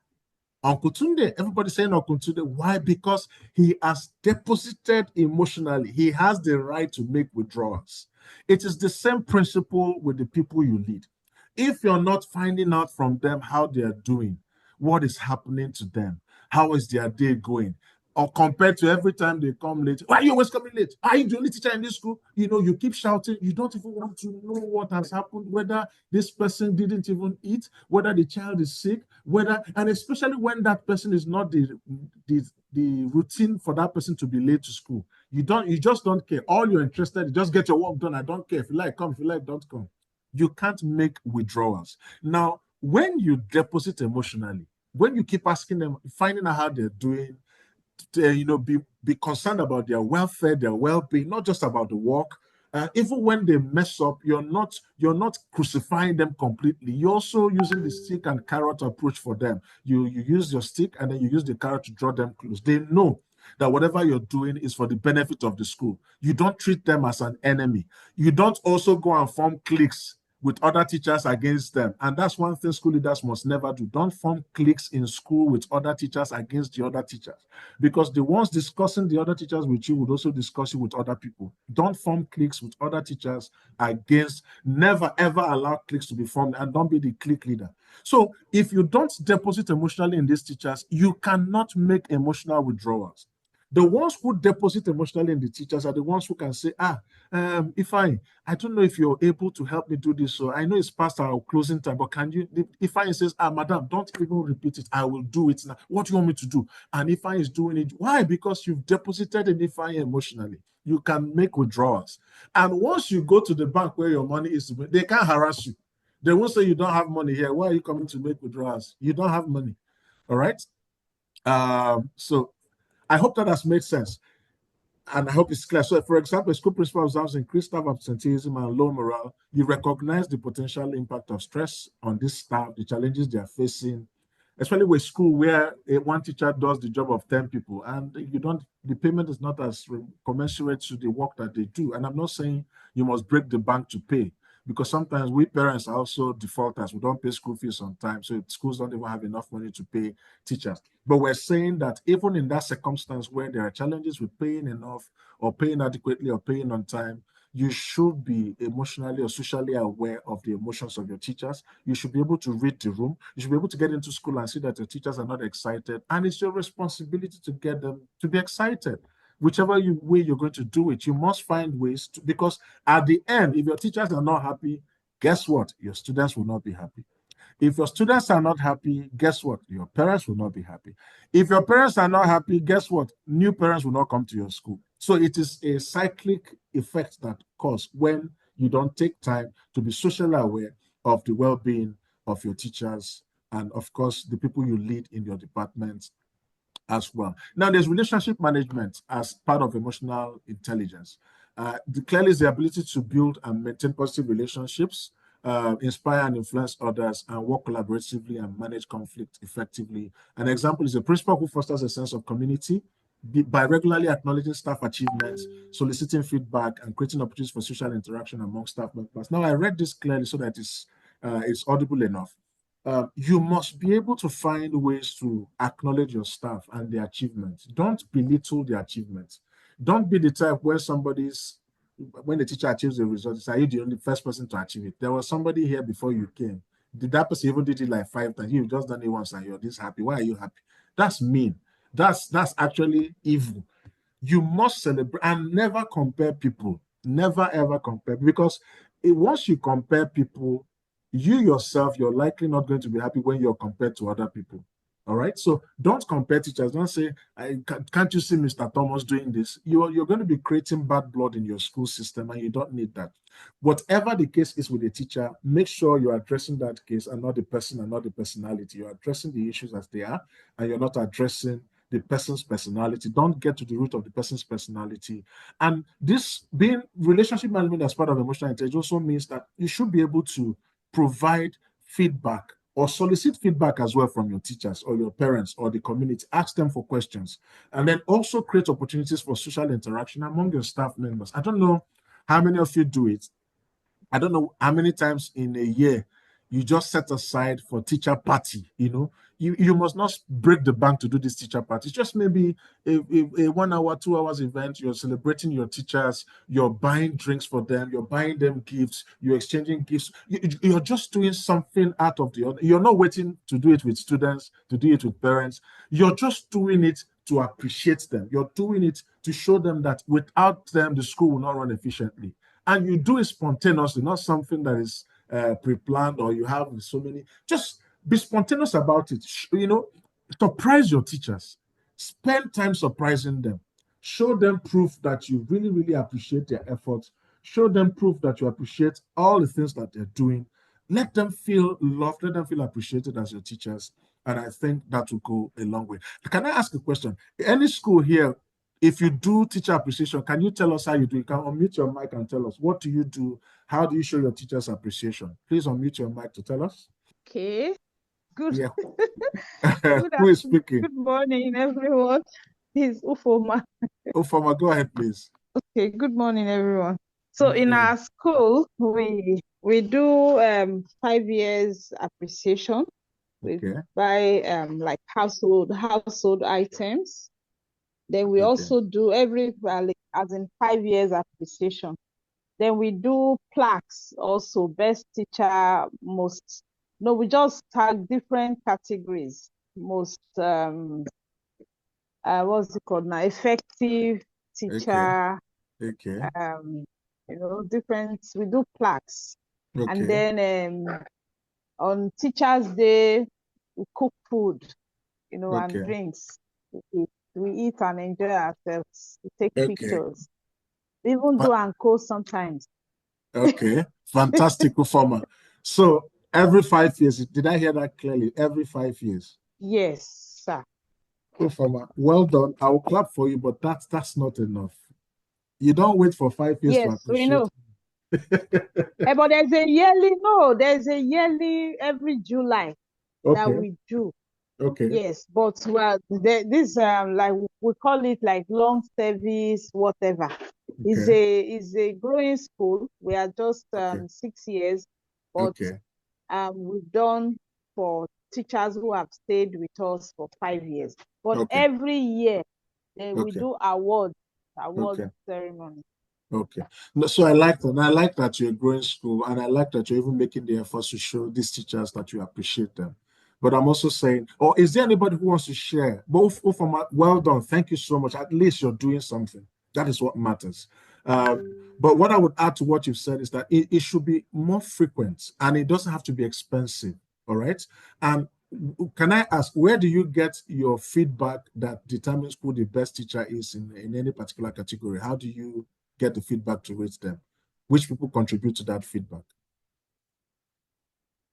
Uncle Tunde, everybody saying Uncle Tunde. Why? Because he has deposited emotionally. He has the right to make withdrawals. It is the same principle with the people you lead. If you're not finding out from them how they are doing, what is happening to them, how is their day going, or compared to every time they come late, why are you always coming late? Are you the only teacher in this school? You know, you keep shouting. You don't even want to know what has happened, whether this person didn't even eat, whether the child is sick, and especially when that person is not the routine for that person to be late to school. You just don't care. All you're interested is just get your work done. I don't care. If you like, come. If you like, don't come. You can't make withdrawals. Now, when you deposit emotionally, when you keep asking them, finding out how they're doing, be concerned about their welfare, their well-being, not just about the work. Even when they mess up, you're not crucifying them completely. You're also using the stick and carrot approach for them. You use your stick and then you use the carrot to draw them close. They know that whatever you're doing is for the benefit of the school. You don't treat them as an enemy. You don't also go and form cliques with other teachers against them. And that's one thing school leaders must never do. Don't form cliques in school with other teachers against the other teachers. Because the ones discussing the other teachers with you would also discuss you with other people. Don't form cliques with other teachers against, never ever allow cliques to be formed, and don't be the clique leader. So if you don't deposit emotionally in these teachers, you cannot make emotional withdrawals. The ones who deposit emotionally in the teachers are the ones who can say, Ifeanyi, I don't know if you're able to help me do this. So I know it's past our closing time, but can you, Ifeanyi says, madam, don't even repeat it. I will do it now. What do you want me to do? And Ifeanyi is doing it. Why? Because you've deposited in Ifeanyi emotionally. You can make withdrawals. And once you go to the bank where your money is, they can't harass you. They won't say you don't have money here. Why are you coming to make withdrawals? You don't have money. All right? So I hope that has made sense. And I hope it's clear. So, for example, a school principal observes increased staff absenteeism and low morale. You recognize the potential impact of stress on this staff, the challenges they are facing, especially with school where one teacher does the job of 10 people, and the payment is not as commensurate to the work that they do. And I'm not saying you must break the bank to pay, because sometimes we parents are also defaulters. We don't pay school fees on time, so schools don't even have enough money to pay teachers. But we're saying that even in that circumstance where there are challenges with paying enough or paying adequately or paying on time, you should be emotionally or socially aware of the emotions of your teachers. You should be able to read the room. You should be able to get into school and see that your teachers are not excited. And it's your responsibility to get them to be excited. Whichever way you're going to do it, you must find ways to, because at the end, if your teachers are not happy, guess what? Your students will not be happy. If your students are not happy, guess what? Your parents will not be happy. If your parents are not happy, guess what? New parents will not come to your school. So it is a cyclic effect that causes when you don't take time to be socially aware of the well-being of your teachers and, of course, the people you lead in your department as well. Now, there's relationship management as part of emotional intelligence. Clearly, is the ability to build and maintain positive relationships, inspire and influence others, and work collaboratively and manage conflict effectively. An example is a principal who fosters a sense of community by regularly acknowledging staff achievements, soliciting feedback, and creating opportunities for social interaction among staff members. Now, I read this clearly so that it's audible enough. You must be able to find ways to acknowledge your staff and their achievements. Don't belittle their achievements. Don't be the type where when the teacher achieves the result, are you the only first person to achieve it? There was somebody here before you came. Did that person even did it like 5 times? You've just done it once and you're this happy. Why are you happy? That's mean. That's actually evil. You must celebrate and never compare people. Never ever compare, because once you compare people, you yourself, you're likely not going to be happy when you're compared to other people. All right. So don't compare teachers. Don't say, can't you see Mr. Thomas doing this? You're going to be creating bad blood in your school system, and you don't need that. Whatever the case is with a teacher, make sure you're addressing that case and not the person and not the personality. You're addressing the issues as they are, and you're not addressing the person's personality. Don't get to the root of the person's personality. And this being relationship management as part of emotional intelligence also means that you should be able to provide feedback or solicit feedback as well from your teachers or your parents or the community. Ask them for questions, and then also create opportunities for social interaction among your staff members. I don't know how many of you do it. I don't know how many times in a year you just set aside for teacher party. You must not break the bank to do this teacher party. It's just maybe a 1 hour, 2 hours event. You're celebrating your teachers, you're buying drinks for them, you're buying them gifts, you're exchanging gifts. You're just doing something out of the ordinary. You're not waiting to do it with students, to do it with parents. You're just doing it to appreciate them. You're doing it to show them that without them, the school will not run efficiently. And you do it spontaneously, not something that is pre-planned or you have so many. Just be spontaneous about it. Surprise your teachers. Spend time surprising them. Show them proof that you really, really appreciate their efforts. Show them proof that you appreciate all the things that they're doing. Let them feel loved. Let them feel appreciated as your teachers. And I think that will go a long way. Can I ask a question? Any school here, if you do teacher appreciation, can you tell us how you do it? You can unmute your mic and tell us, what do you do? How do you show your teachers appreciation? Please unmute your mic to tell us. Okay. Good. Yeah. Good Who is speaking? Good morning, everyone. This is Ufoma. Ufoma, go ahead, please. Okay. Good morning, everyone. So in our school, we do 5 years appreciation. We buy like household items. Then we also do as in 5 years appreciation. Then we do plaques also, best teacher, we just tag different categories. Most, what's it called now? Effective teacher. Okay. Different, we do plaques. Okay. And then on Teachers' Day, we cook food, and drinks. We eat and enjoy ourselves. We take pictures. We even do anko sometimes. Okay, fantastic performer. So every 5 years, did I hear that clearly? Every 5 years? Yes, sir. Performer, well done. I will clap for you, but that's not enough. You don't wait for 5 years to appreciate. We know. But there's a yearly every July that we do. Okay. Yes, but this like we call it like long service, whatever. Is a growing school. We are just 6 years, but we've done for teachers who have stayed with us for 5 years. But every year we do award ceremony. Okay. No, so I like that. And I like that you're a growing school, and I like that you're even making the efforts to show these teachers that you appreciate them. But I'm also saying, or is there anybody who wants to share? Both of them, well done. Thank you so much. At least you're doing something. That is what matters. But what I would add to what you've said is that it should be more frequent, and it doesn't have to be expensive. All right. And can I ask, where do you get your feedback that determines who the best teacher is in any particular category? How do you get the feedback to rate them? Which people contribute to that feedback?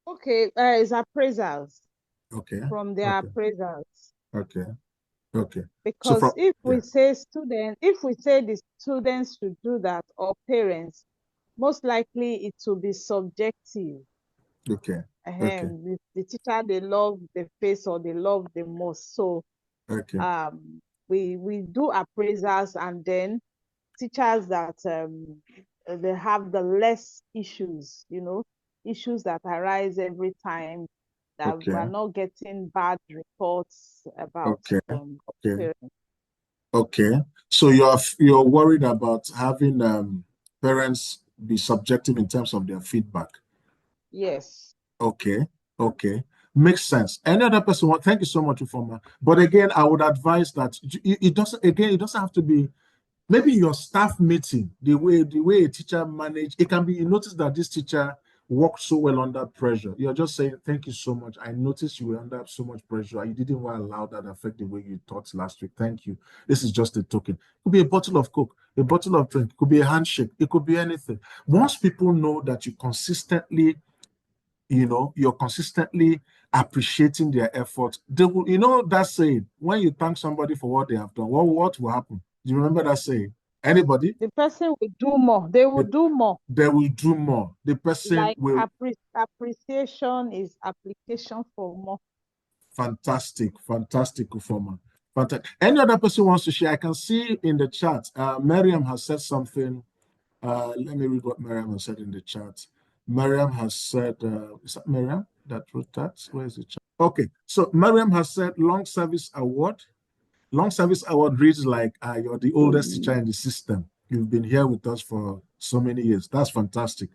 Okay, it's appraisals. Okay. From the Okay. appraisals. Okay. Okay. So Because if we say the students should do that, or parents, most likely it will be subjective. Okay. Okay. The teacher they love the face or they love the most. So okay. We do appraisals, and then teachers that they have the less issues, issues that arise every time, that Okay. we're not getting bad reports about Okay. Okay. parents. Okay. So you're worried about having parents be subjective in terms of their feedback. Yes. Okay. Okay. Makes sense. Any other person want? Thank you so much, Ufoma. But again, I would advise that it doesn't have to be. Maybe your staff meeting, the way a teacher manage, it can be, you notice that this teacher worked so well under pressure. You're just saying, thank you so much. I noticed you were under so much pressure. You didn't want to allow that affect the way you taught last week. Thank you. This is just a token. It could be a bottle of Coke, a bottle of drink. It could be a handshake. It could be anything. Once people know that you're consistently appreciating their efforts, they will, that saying, when you thank somebody for what they have done, what will happen? Do you remember that saying? Anybody? The person will do more. They will do more. They will do more. The person will. Appreciation is application for more. Fantastic, Ufoma. Fantastic. Any other person wants to share? I can see in the chat, Miriam has said something. Let me read what Miriam has said in the chat. Miriam has said, is that Miriam that wrote that? Where is the chat? Okay, so Miriam has said long service award. Long service award reads like you're the oldest teacher in the system. You've been here with us for so many years. That's fantastic.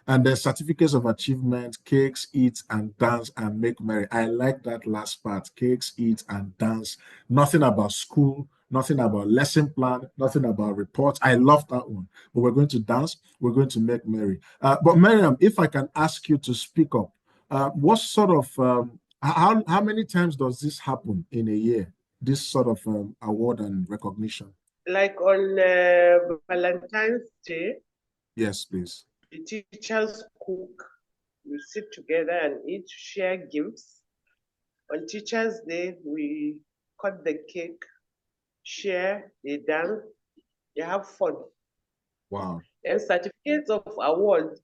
And there's certificates of achievement, cakes, eat, and dance, and make merry. I like that last part, cakes, eat, and dance. Nothing about school, nothing about lesson plan, nothing about reports. I love that one. But we're going to dance, we're going to make merry. But Miriam, if I can ask you to speak up, what sort of, how many times does this happen in a year? This sort of award and recognition? Like on Valentine's Day. Yes, please. The teachers cook, we sit together and eat, share gifts. On Teachers' Day, we cut the cake, share, they dance, they have fun. Wow. And certificates of award,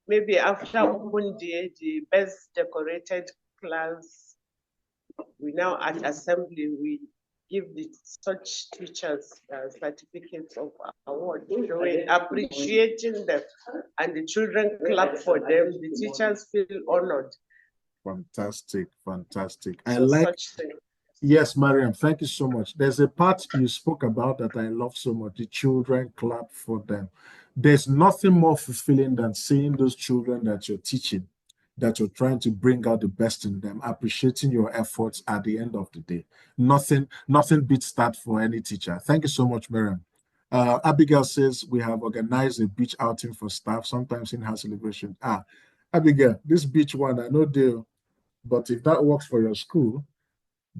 maybe after open day, the best decorated class, we now at assembly, we give such teachers certificates of award, showing, appreciating them, and the children clap for them. The teachers feel honored. Fantastic. I like such thing. Yes, Mariam, thank you so much. There's a part you spoke about that I love so much. The children clap for them. There's nothing more fulfilling than seeing those children that you're teaching, that you're trying to bring out the best in them, appreciating your efforts at the end of the day. Nothing beats that for any teacher. Thank you so much, Miriam. Abigail says we have organized a beach outing for staff, sometimes in-house celebration. Abigail, this beach one, I know deal, but if that works for your school,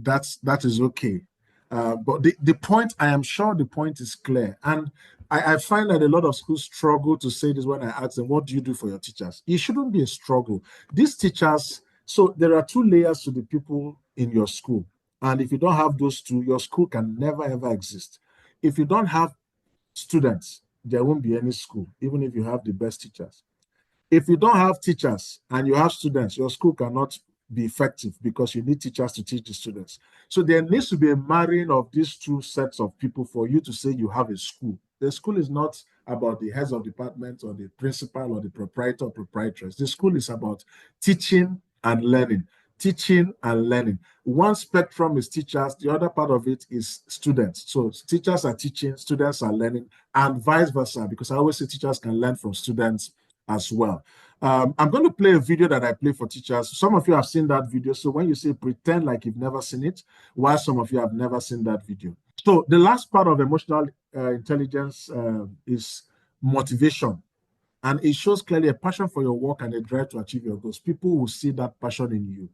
that is okay. But the point, I am sure the point is clear. And I find that a lot of schools struggle to say this when I ask them, what do you do for your teachers? It shouldn't be a struggle. These teachers, so there are two layers to the people in your school. And if you don't have those two, your school can never, ever exist. If you don't have students, there won't be any school, even if you have the best teachers. If you don't have teachers and you have students, your school cannot be effective because you need teachers to teach the students. So there needs to be a marrying of these two sets of people for you to say you have a school. The school is not about the heads of department or the principal or the proprietor or proprietress. The school is about teaching and learning. teaching and learning. One spectrum is teachers, the other part of it is students. So teachers are teaching, students are learning, and vice versa, because I always say teachers can learn from students as well. I'm going to play a video that I play for teachers. Some of you have seen that video. So when you say pretend like you've never seen it, while some of you have never seen that video. So the last part of emotional intelligence is motivation. And it shows clearly a passion for your work and a drive to achieve your goals. People will see that passion in you.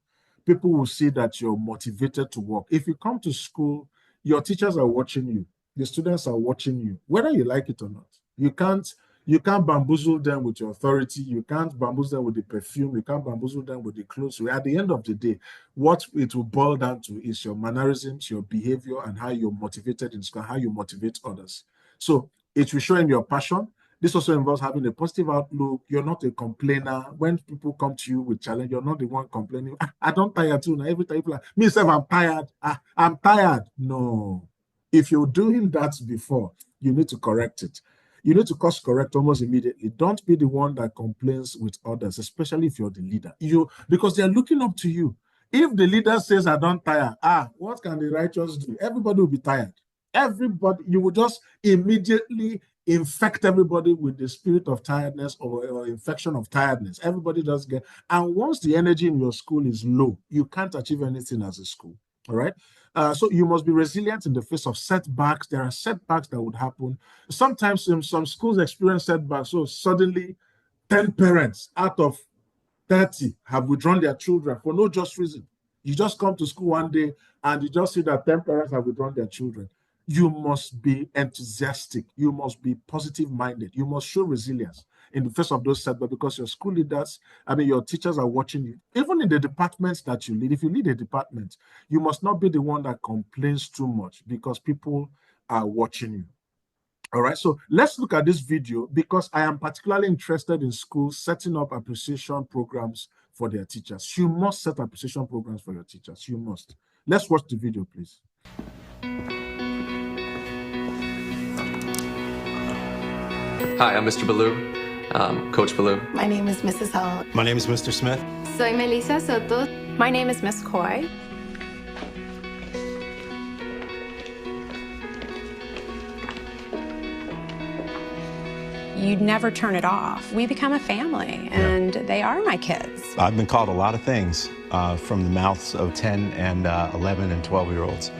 People will see that you're motivated to work. If you come to school, your teachers are watching you. The students are watching you, whether you like it or not. You can't bamboozle them with your authority. You can't bamboozle them with the perfume. You can't bamboozle them with the clothes. So at the end of the day, what it will boil down to is your mannerisms, your behavior, and how you're motivated in school, how you motivate others. So it will show in your passion. This also involves having a positive outlook. You're not a complainer. When people come to you with challenge, you're not the one complaining. I don't tire too. Now every time people like me, say I'm tired. I'm tired. No. If you're doing that before, you need to correct it. You need to course correct almost immediately. Don't be the one that complains with others, especially if you're the leader. Because they're looking up to you. If the leader says, I don't tire, what can the righteous do? Everybody will be tired. Everybody, you will just immediately infect everybody with the spirit of tiredness or infection of tiredness. Everybody does get, and once the energy in your school is low, you can't achieve anything as a school. All right. So you must be resilient in the face of setbacks. There are setbacks that would happen. Sometimes some schools experience setbacks. So suddenly 10 parents out of 30 have withdrawn their children for no just reason. You just come to school one day and you just see that 10 parents have withdrawn their children. You must be enthusiastic. You must be positive-minded. You must show resilience in the face of those setbacks, because your school leaders, your teachers are watching you. Even in the departments that you lead, if you lead a department, you must not be the one that complains too much, because people are watching you. All right, so let's look at this video, because I am particularly interested in schools setting up appreciation programs for their teachers. You must set appreciation programs for your teachers. You must. Let's watch the video, please. Hi, I'm Mr. Baloo, Coach Baloo. My name is Mrs. Hall. My name is Mr. Smith. Soy Melissa Soto. My name is Miss Coy. You never turn it off. We become a family, and they are my kids. I've been called a lot of things from the mouths of 10 and 11 and 12-year-olds.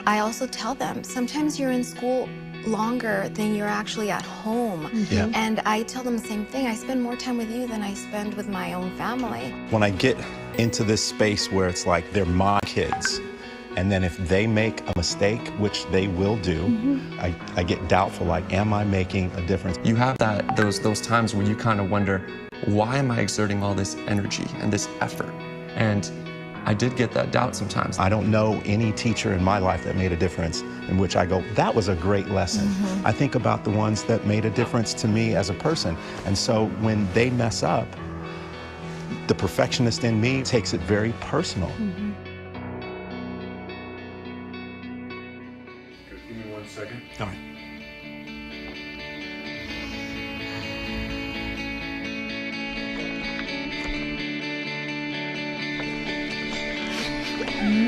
I also tell them, sometimes you're in school longer than you're actually at home. Yeah. And I tell them the same thing. I spend more time with you than I spend with my own family. When I get into this space where it's like they're my kids, and then if they make a mistake, which they will do, I get doubtful, like, am I making a difference? You have those times where you kind of wonder, why am I exerting all this energy and this effort? And I did get that doubt sometimes. I don't know any teacher in my life that made a difference in which I go, that was a great lesson. I think about the ones that made a difference to me as a person. And so when they mess up, the perfectionist in me takes it very personal. Give me 1 second. All right.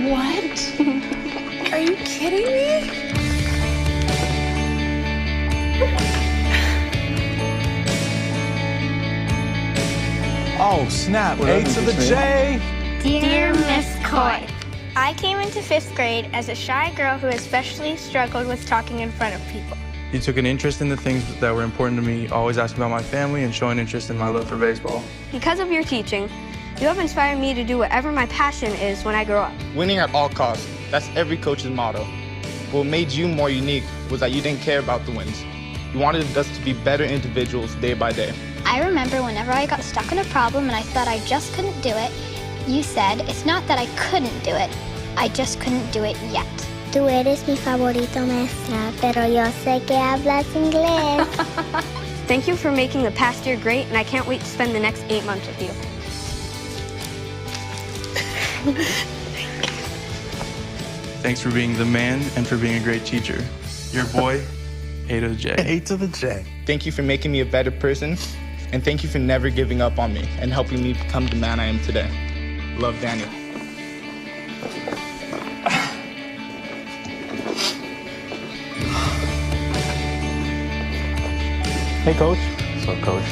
What? Are you kidding me? Oh, snap. A to the J. Dear Miss Coy, I came into 5th grade as a shy girl who especially struggled with talking in front of people. You took an interest in the things that were important to me, always asking about my family and showing interest in my love for baseball. Because of your teaching, you have inspired me to do whatever my passion is when I grow up. Winning at all costs. That's every coach's motto. What made you more unique was that you didn't care about the wins. You wanted us to be better individuals day by day. I remember whenever I got stuck in a problem and I thought I just couldn't do it, you said, it's not that I couldn't do it, I just couldn't do it yet. Tú eres mi favorito, maestra, pero yo sé que hablas inglés. Thank you for making the past year great, and I can't wait to spend the next 8 months with you. Thanks for being the man and for being a great teacher. Your boy, A to the J. A to the J. Thank you for making me a better person, and thank you for never giving up on me and helping me become the man I am today. Love, Daniel. Hey, Coach. What's up, Coach?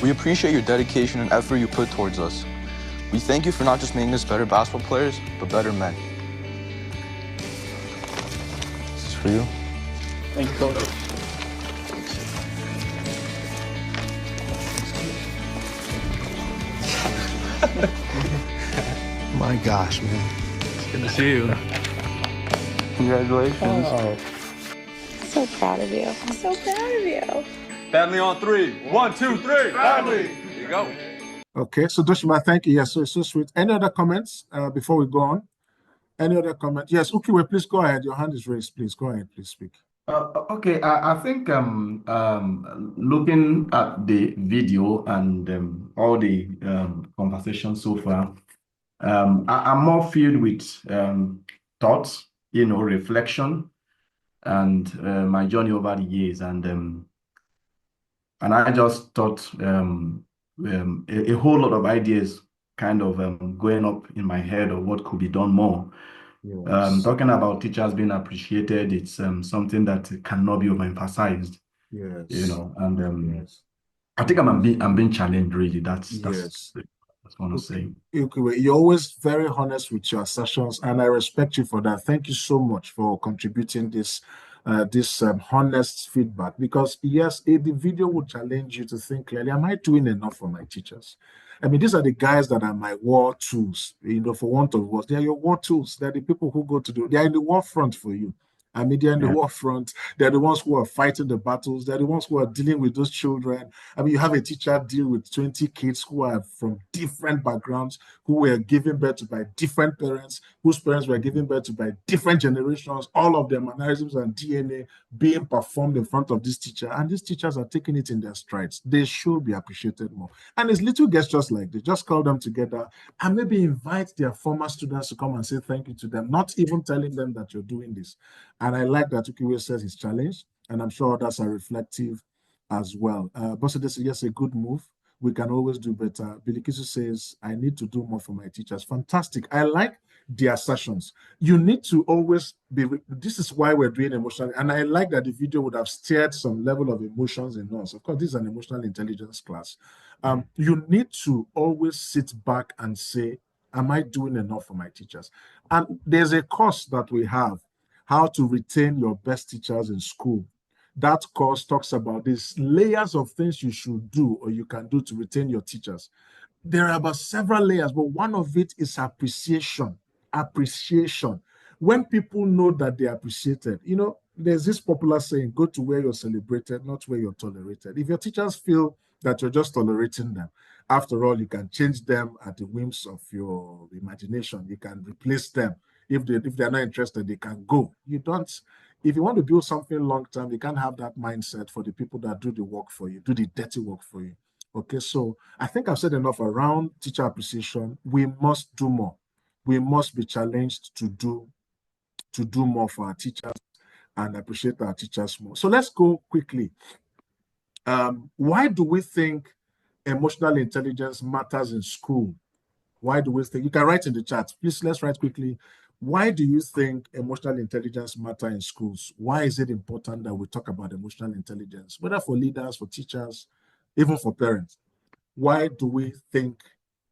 We appreciate your dedication and effort you put towards us. We thank you for not just making us better basketball players, but better men. This is for you. Thank you, Coach. My gosh, man. It's good to see you. Congratulations. Oh. So proud of you. I'm so proud of you. Family on three. 1, 2, 3. Family. Here you go. Okay, so Doshima, thank you. Yes, so it's so sweet. Any other comments before we go on? Any other comment? Yes, Ukiwe, please go ahead. Your hand is raised. Please go ahead. Please speak. Okay, I think looking at the video and all the conversation so far, I'm more filled with thoughts, reflection, and my journey over the years, and I just thought a whole lot of ideas kind of going up in my head of what could be done more. Yes. Talking about teachers being appreciated, it's something that cannot be overemphasized. Yes. And yes. I think I'm being challenged really. That's Yes. what I want to say. Okay, you're always very honest with your assertions, and I respect you for that. Thank you so much for contributing this honest feedback, because yes, the video will challenge you to think clearly. Am I doing enough for my teachers? I mean, these are the guys that are my war tools, for want of words. They are your war tools. They're the people who go to they are in the war front for you. I mean, they're in the war front. They're the ones who are fighting the battles. They're the ones who are dealing with those children. I mean, you have a teacher deal with 20 kids who are from different backgrounds, who were given birth to by different parents, whose parents were given birth to by different generations, all of their mannerisms and DNA being performed in front of this teacher. And these teachers are taking it in their strides. They should be appreciated more. And it's little gestures like they just call them together and maybe invite their former students to come and say thank you to them, not even telling them that you're doing this. And I like that Ukiwe says he's challenged, and I'm sure others are reflective as well. Boss, this is just a good move. We can always do better. Bilikisu says, I need to do more for my teachers. Fantastic. I like the assertions. You need to always be, this is why we're doing emotional, and I like that the video would have stirred some level of emotions in us. Of course, this is an emotional intelligence class. You need to always sit back and say, am I doing enough for my teachers? And there's a course that we have, how to retain your best teachers in school. That course talks about these layers of things you should do or you can do to retain your teachers. There are about several layers, but one of it is appreciation. Appreciation. When people know that they're appreciated, there's this popular saying, go to where you're celebrated, not where you're tolerated. If your teachers feel that you're just tolerating them, after all, you can change them at the whims of your imagination. You can replace them. If they're not interested, they can go. If you want to build something long term, you can't have that mindset for the people that do the work for you, do the dirty work for you. Okay, so I think I've said enough around teacher appreciation. We must do more. We must be challenged to do more for our teachers and appreciate our teachers more. So let's go quickly. Why do we think emotional intelligence matters in school? Why do we think? You can write in the chat. Please, let's write quickly. Why do you think emotional intelligence matters in schools? Why is it important that we talk about emotional intelligence, whether for leaders, for teachers, even for parents? Why do we think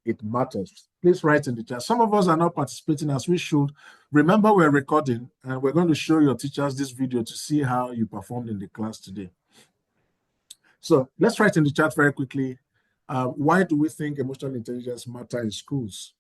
it matters? Please write in the chat. Some of us are not participating as we should. Remember, we're recording and we're going to show your teachers this video to see how you performed in the class today. So let's write in the chat very quickly. Why do we think emotional intelligence matters in schools?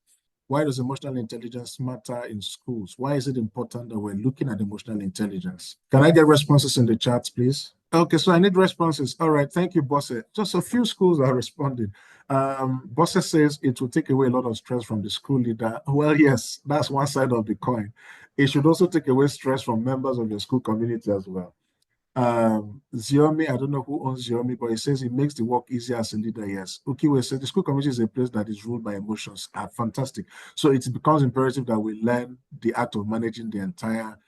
Why does emotional intelligence matter in schools? Why is it important that we're looking at emotional intelligence? Can I get responses in the chat, please? Okay, so I need responses. All right, thank you, Bosse. Just a few schools are responding. Bosse says it will take away a lot of stress from the school leader. Well, yes, that's one side of the coin. It should also take away stress from members of your school community as well. Xiomi, I don't know who owns Xiomi, but it says it makes the work easier as a leader. Yes. Ukiwe says the school community is a place that is ruled by emotions. Fantastic. So it becomes imperative that we learn the art of managing the entire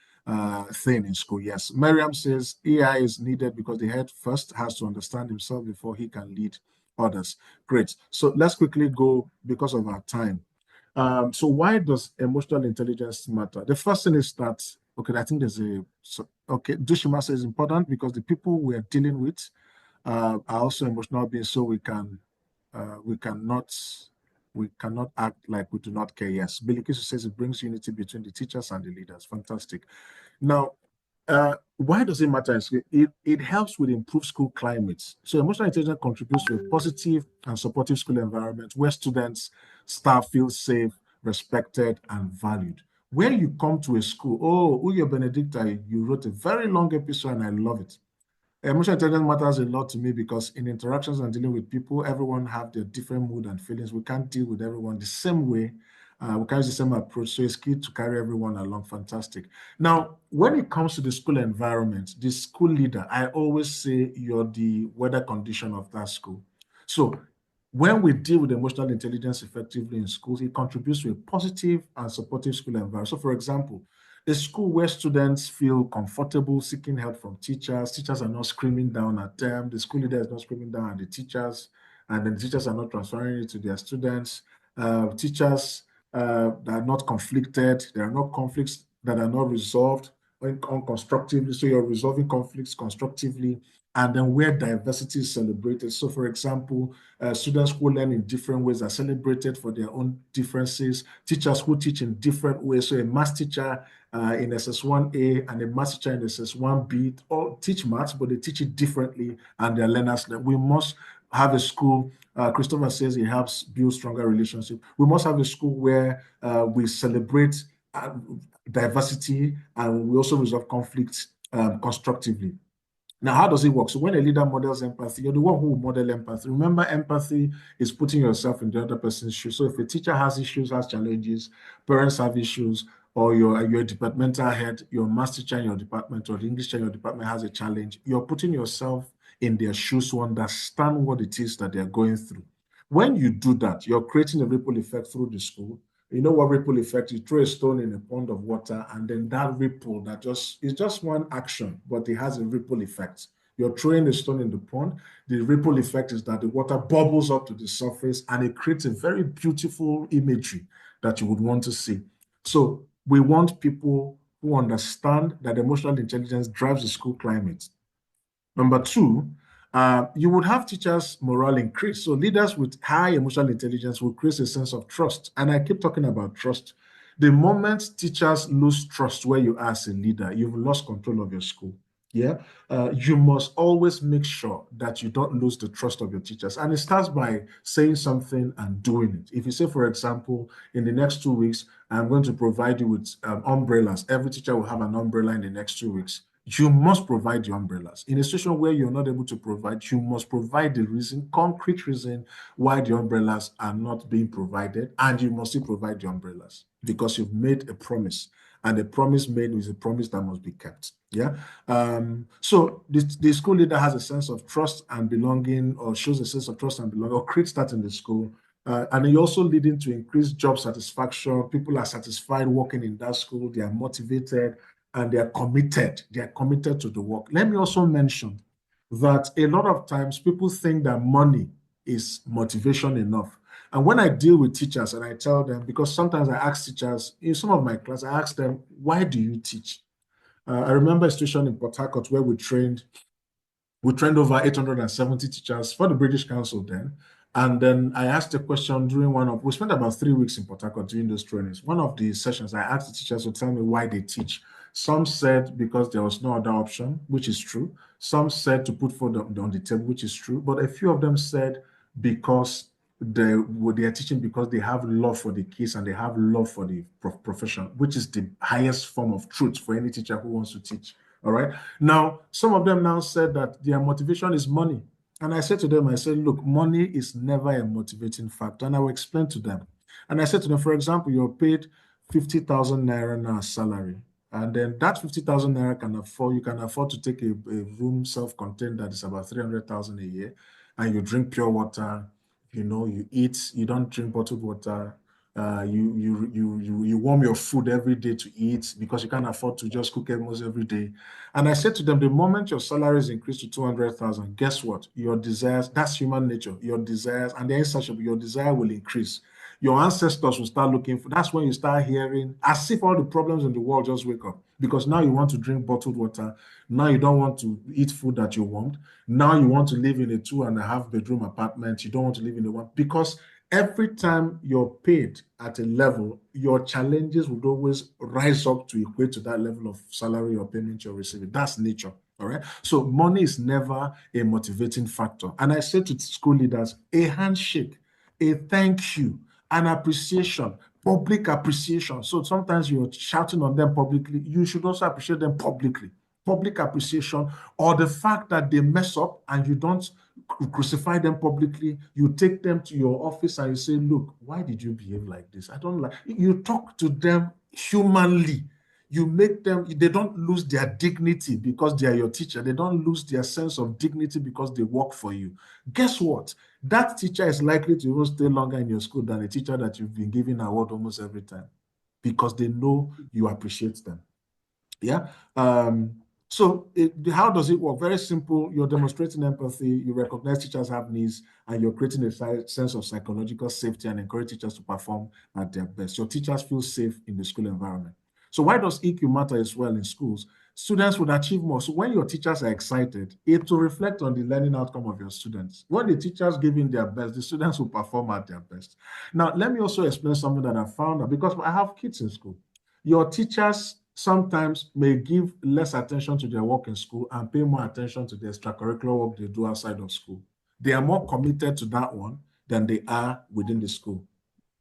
thing in school. Yes. Miriam says AI is needed because the head first has to understand himself before he can lead others. Great. So let's quickly go because of our time. So why does emotional intelligence matter? The first thing is that, okay, I think there's Dushima says important because the people we are dealing with are also emotional beings, so we cannot act like we do not care. Yes, Bilikisu says it brings unity between the teachers and the leaders. Fantastic. Now, why does it matter? It helps with improved school climates. So emotional intelligence contributes to a positive and supportive school environment where students, staff feel safe, respected, and valued. When you come to a school, Uyo Benedicta, you wrote a very long episode and I love it. Emotional intelligence matters a lot to me because in interactions and dealing with people, everyone have their different mood and feelings. We can't deal with everyone the same way. We carry the same approach, so it's key to carry everyone along. Fantastic. Now, when it comes to the school environment, the school leader, I always say you're the weather condition of that school. So when we deal with emotional intelligence effectively in schools, it contributes to a positive and supportive school environment. So for example, a school where students feel comfortable seeking help from teachers are not screaming down at them, the school leader is not screaming down at the teachers, and then the teachers are not transferring it to their students. Teachers that are not conflicted, there are no conflicts that are not resolved constructively, so you're resolving conflicts constructively, and then where diversity is celebrated. So for example, students who learn in different ways are celebrated for their own differences, teachers who teach in different ways, so a math teacher in SS1A and a math teacher in SS1B all teach maths, but they teach it differently and their learners learn. We must have a school, Christopher says it helps build stronger relationships. We must have a school where we celebrate diversity and we also resolve conflicts constructively. Now, how does it work? So when a leader models empathy, you're the one who will model empathy. Remember, empathy is putting yourself in the other person's shoes. So if a teacher has issues, has challenges, parents have issues, or your departmental head, your math teacher in your department, or the English teacher in your department has a challenge, you're putting yourself in their shoes to understand what it is that they're going through. When you do that, you're creating a ripple effect through the school. You know what ripple effect? You throw a stone in a pond of water, and then that ripple is just one action, but it has a ripple effect. You're throwing a stone in the pond. The ripple effect is that the water bubbles up to the surface, and it creates a very beautiful imagery that you would want to see. So we want people who understand that emotional intelligence drives the school climate. Number two, you would have teachers' morale increase. So leaders with high emotional intelligence will create a sense of trust. And I keep talking about trust. The moment teachers lose trust where you are as a leader, you've lost control of your school. Yeah, you must always make sure that you don't lose the trust of your teachers. And it starts by saying something and doing it. If you say, for example, in the next 2 weeks, I'm going to provide you with umbrellas. Every teacher will have an umbrella in the next 2 weeks. You must provide the umbrellas. In a situation where you're not able to provide, you must provide the reason, concrete reason why the umbrellas are not being provided, and you must still provide the umbrellas because you've made a promise, and the promise made is a promise that must be kept. Yeah. So the school leader has a sense of trust and belonging, or shows a sense of trust and belonging, or creates that in the school. And it also leading to increased job satisfaction. People are satisfied working in that school. They are motivated. And they are committed. They are committed to the work. Let me also mention that a lot of times people think that money is motivation enough. And when I deal with teachers and I tell them, because sometimes I ask teachers, in some of my class, I ask them, why do you teach? I remember a situation in Port Harcourt where we trained over 870 teachers for the British Council then. And then I asked a question during we spent about 3 weeks in Port Harcourt doing those trainings. One of the sessions, I asked the teachers to tell me why they teach. Some said because there was no other option, which is true. Some said to put food on the table, which is true. But a few of them said because they are teaching because they have love for the kids and they have love for the profession, which is the highest form of truth for any teacher who wants to teach. All right. Now, some of them now said that their motivation is money. And I said to them, I said, look, money is never a motivating factor. And I will explain to them. And I said to them, for example, you're paid 50,000 naira now salary. And then that 50,000 naira you can afford to take a room self-contained that is about 300,000 a year. And you drink pure water, you eat, you don't drink bottled water. You warm your food every day to eat because you can't afford to just cook almost every day. And I said to them, the moment your salary is increased to 200,000, guess what? Your desires, that's human nature, your desires, and the insatiable, your desire will increase. Your ancestors will start looking for, that's when you start hearing, as if all the problems in the world just wake up. Because now you want to drink bottled water. Now you don't want to eat food that you want. Now you want to live in a 2.5 bedroom apartment. You don't want to live in a one, because every time you're paid at a level, your challenges would always rise up to equate to that level of salary or payment you're receiving. That's nature, all right? So money is never a motivating factor. And I say to school leaders, a handshake, a thank you, an appreciation, public appreciation. So sometimes you're shouting on them publicly. You should also appreciate them publicly. Public appreciation, or the fact that they mess up and you don't crucify them publicly. You take them to your office and you say, look, why did you behave like this? I don't like. You talk to them humanly. You make them, they don't lose their dignity because they are your teacher. They don't lose their sense of dignity because they work for you. Guess what? That teacher is likely to even stay longer in your school than a teacher that you've been giving an award almost every time, because they know you appreciate them. Yeah. So how does it work? Very simple. You're demonstrating empathy. You recognize teachers have needs, and you're creating a sense of psychological safety and encourage teachers to perform at their best. Your teachers feel safe in the school environment. So why does EQ matter as well in schools? Students would achieve more. So when your teachers are excited, it will reflect on the learning outcome of your students. When the teachers give in their best, the students will perform at their best. Now, let me also explain something that I found out, because I have kids in school. Your teachers sometimes may give less attention to their work in school and pay more attention to the extracurricular work they do outside of school. They are more committed to that one than they are within the school.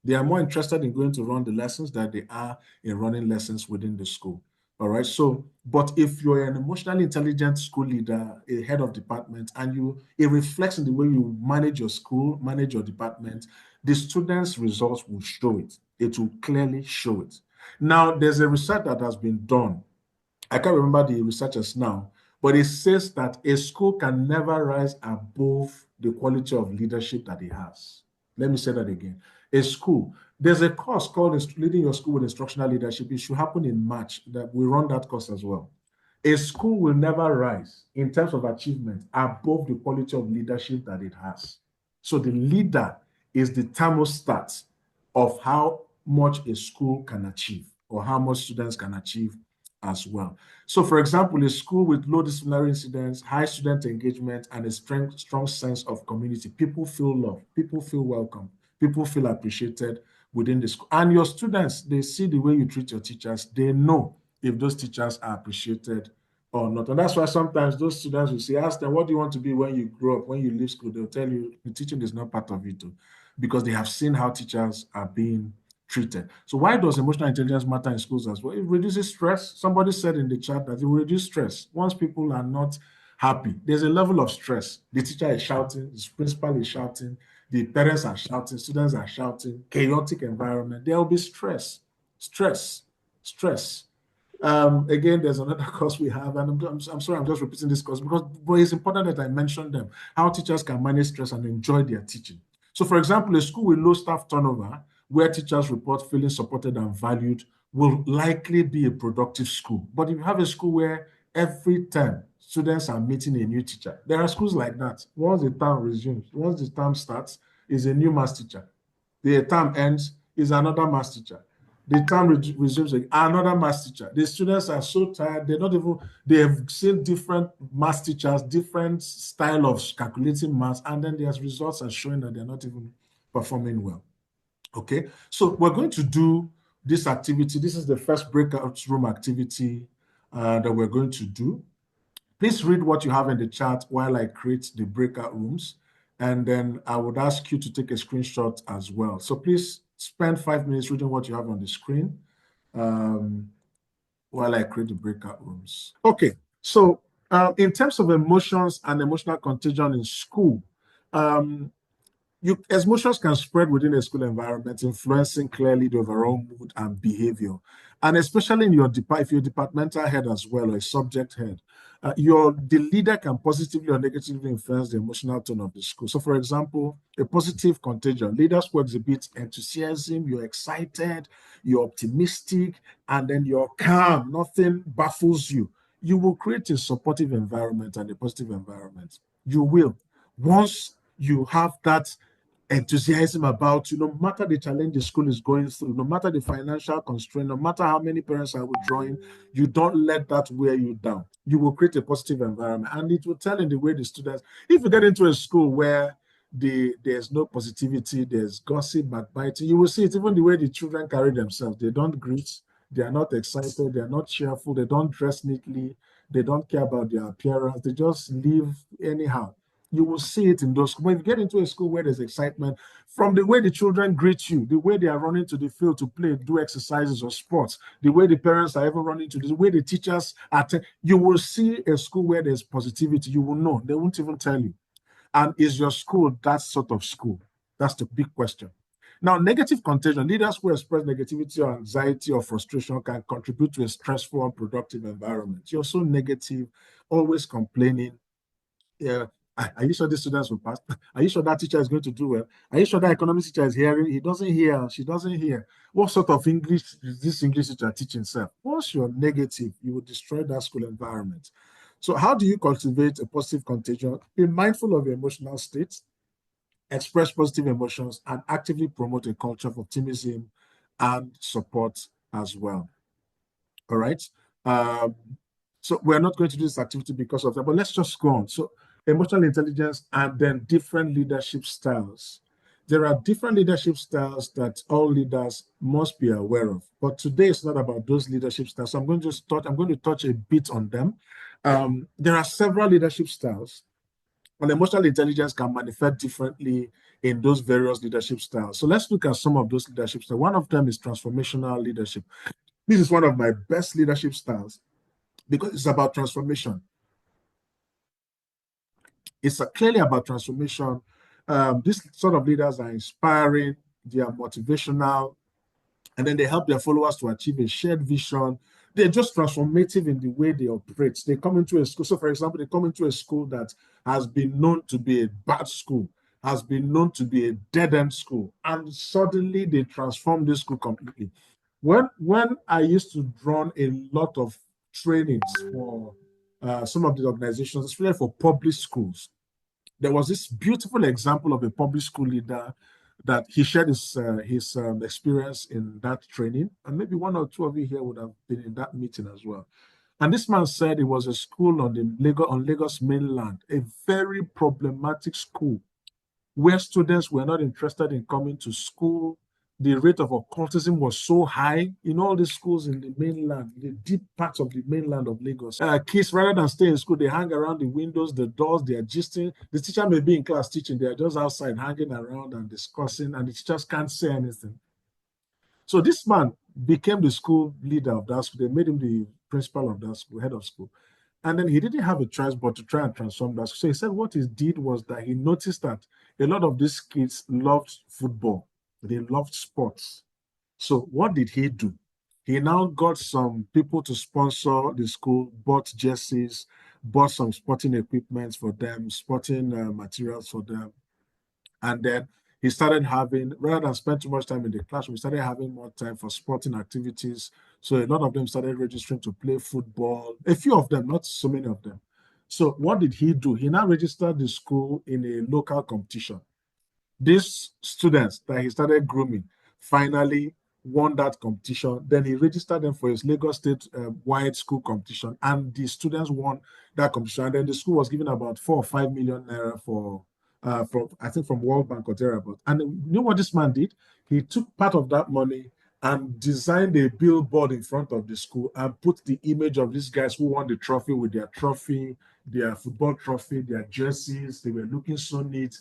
They are more interested in going to run the lessons than they are in running lessons within the school. All right. So, but if you're an emotionally intelligent school leader, a head of department, and it reflects in the way you manage your school, manage your department, the students' results will show it. It will clearly show it. Now, there's a research that has been done. I can't remember the researchers now, but it says that a school can never rise above the quality of leadership that it has. Let me say that again. A school, there's a course called Leading Your School with Instructional Leadership. It should happen in March. That we run that course as well. A school will never rise in terms of achievement above the quality of leadership that it has. So the leader is the thermostat of how much a school can achieve, or how much students can achieve as well. So, for example, a school with low disciplinary incidents, high student engagement, and a strong sense of community, people feel loved, people feel welcome, people feel appreciated within the school. And your students, they see the way you treat your teachers, they know if those teachers are appreciated or not. And that's why sometimes those students will say, ask them, what do you want to be when you grow up, when you leave school? They'll tell you the teaching is not part of it too, because they have seen how teachers are being treated. So why does emotional intelligence matter in schools as well? It reduces stress. Somebody said in the chat that it will reduce stress. Once people are not happy, there's a level of stress. The teacher is shouting, the principal is shouting, the parents are shouting, students are shouting, chaotic environment. There will be stress. Again, there's another course we have, and I'm sorry, I'm just repeating this course, but it's important that I mention them, how teachers can manage stress and enjoy their teaching. So, for example, a school with low staff turnover, where teachers report feeling supported and valued, will likely be a productive school. But if you have a school where every term students are meeting a new teacher, there are schools like that. Once the term resumes, once the term starts, is a new maths teacher. The term ends, is another maths teacher. The term resumes, another maths teacher. The students are so tired, they have seen different maths teachers, different style of calculating maths, and then their results are showing that they're not even performing well. Okay, so we're going to do this activity. This is the first breakout room activity that we're going to do. Please read what you have in the chat while I create the breakout rooms. And then I would ask you to take a screenshot as well. So please spend 5 minutes reading what you have on the screen while I create the breakout rooms. Okay, so in terms of emotions and emotional contagion in school, emotions can spread within a school environment, influencing clearly the overall mood and behavior. And especially in your if you're a departmental head as well, or a subject head, The leader can positively or negatively influence the emotional tone of the school. So, for example, a positive contagion. Leaders who exhibit enthusiasm, you're excited, you're optimistic, and then you're calm. Nothing baffles you. You will create a supportive environment and a positive environment. You will. Once you have that enthusiasm about you, no matter the challenge the school is going through, no matter the financial constraint, no matter how many parents are withdrawing, you don't let that wear you down. You will create a positive environment, and it will tell in the way the students, if you get into a school where there's no positivity, there's gossip, backbiting, you will see it even the way the children carry themselves. They don't greet, they are not excited, they are not cheerful, they don't dress neatly, they don't care about their appearance, they just live anyhow. You will see it in those schools. When you get into a school where there's excitement, from the way the children greet you, the way they are running to the field to play, do exercises or sports, the way the parents are even running to, the way the teachers are, you will see a school where there's positivity. You will know. They won't even tell you. And is your school that sort of school? That's the big question. Now, negative contagion. Leaders who express negativity or anxiety or frustration can contribute to a stressful, unproductive environment. You're so negative, always complaining. Yeah. Are you sure the students will pass? Are you sure that teacher is going to do well? Are you sure that economics teacher is hearing? He doesn't hear. She doesn't hear. What sort of English is this English teacher teaching himself? Once you're negative, you will destroy that school environment. So how do you cultivate a positive contagion? Be mindful of your emotional states, express positive emotions, and actively promote a culture of optimism and support as well. All right. So we're not going to do this activity because of that, but let's just go on. So emotional intelligence and then different leadership styles. There are different leadership styles that all leaders must be aware of. But today it's not about those leadership styles. So I'm going to touch a bit on them. There are several leadership styles, and emotional intelligence can manifest differently in those various leadership styles. So let's look at some of those leadership styles. One of them is transformational leadership. This is one of my best leadership styles because it's about transformation. It's clearly about transformation. These sort of leaders are inspiring, they are motivational, and then they help their followers to achieve a shared vision. They're just transformative in the way they operate. They come into a school. So, for example, they come into a school that has been known to be a bad school, has been known to be a dead-end school, and suddenly they transform this school completely. When I used to run a lot of trainings for some of the organizations, especially for public schools, there was this beautiful example of a public school leader that he shared his experience in that training. And maybe one or two of you here would have been in that meeting as well. And this man said it was a school on Lagos mainland, a very problematic school where students were not interested in coming to school. The rate of occultism was so high in all the schools in the mainland, the deep parts of the mainland of Lagos. Kids, rather than stay in school, they hang around the windows, the doors, they are gisting. The teacher may be in class teaching, they are just outside hanging around and discussing, and the teachers can't say anything. So this man became the school leader of that school. They made him the principal of that school, head of school. And then he didn't have a choice but to try and transform that school. So he said what he did was that he noticed that a lot of these kids loved football. They loved sports. So what did he do? He now got some people to sponsor the school, bought jerseys, bought some sporting equipment for them, sporting materials for them. And then he started having, rather than spend too much time in the classroom, he started having more time for sporting activities. So a lot of them started registering to play football. A few of them, not so many of them. So what did he do? He now registered the school in a local competition. These students that he started grooming finally won that competition. Then he registered them for his Lagos State wide school competition, and the students won that competition. And then the school was given about 4 or 5 million naira from World Bank or thereabout. And you know what this man did? He took part of that money and designed a billboard in front of the school and put the image of these guys who won the trophy with their trophy, their football trophy, their jerseys. They were looking so neat.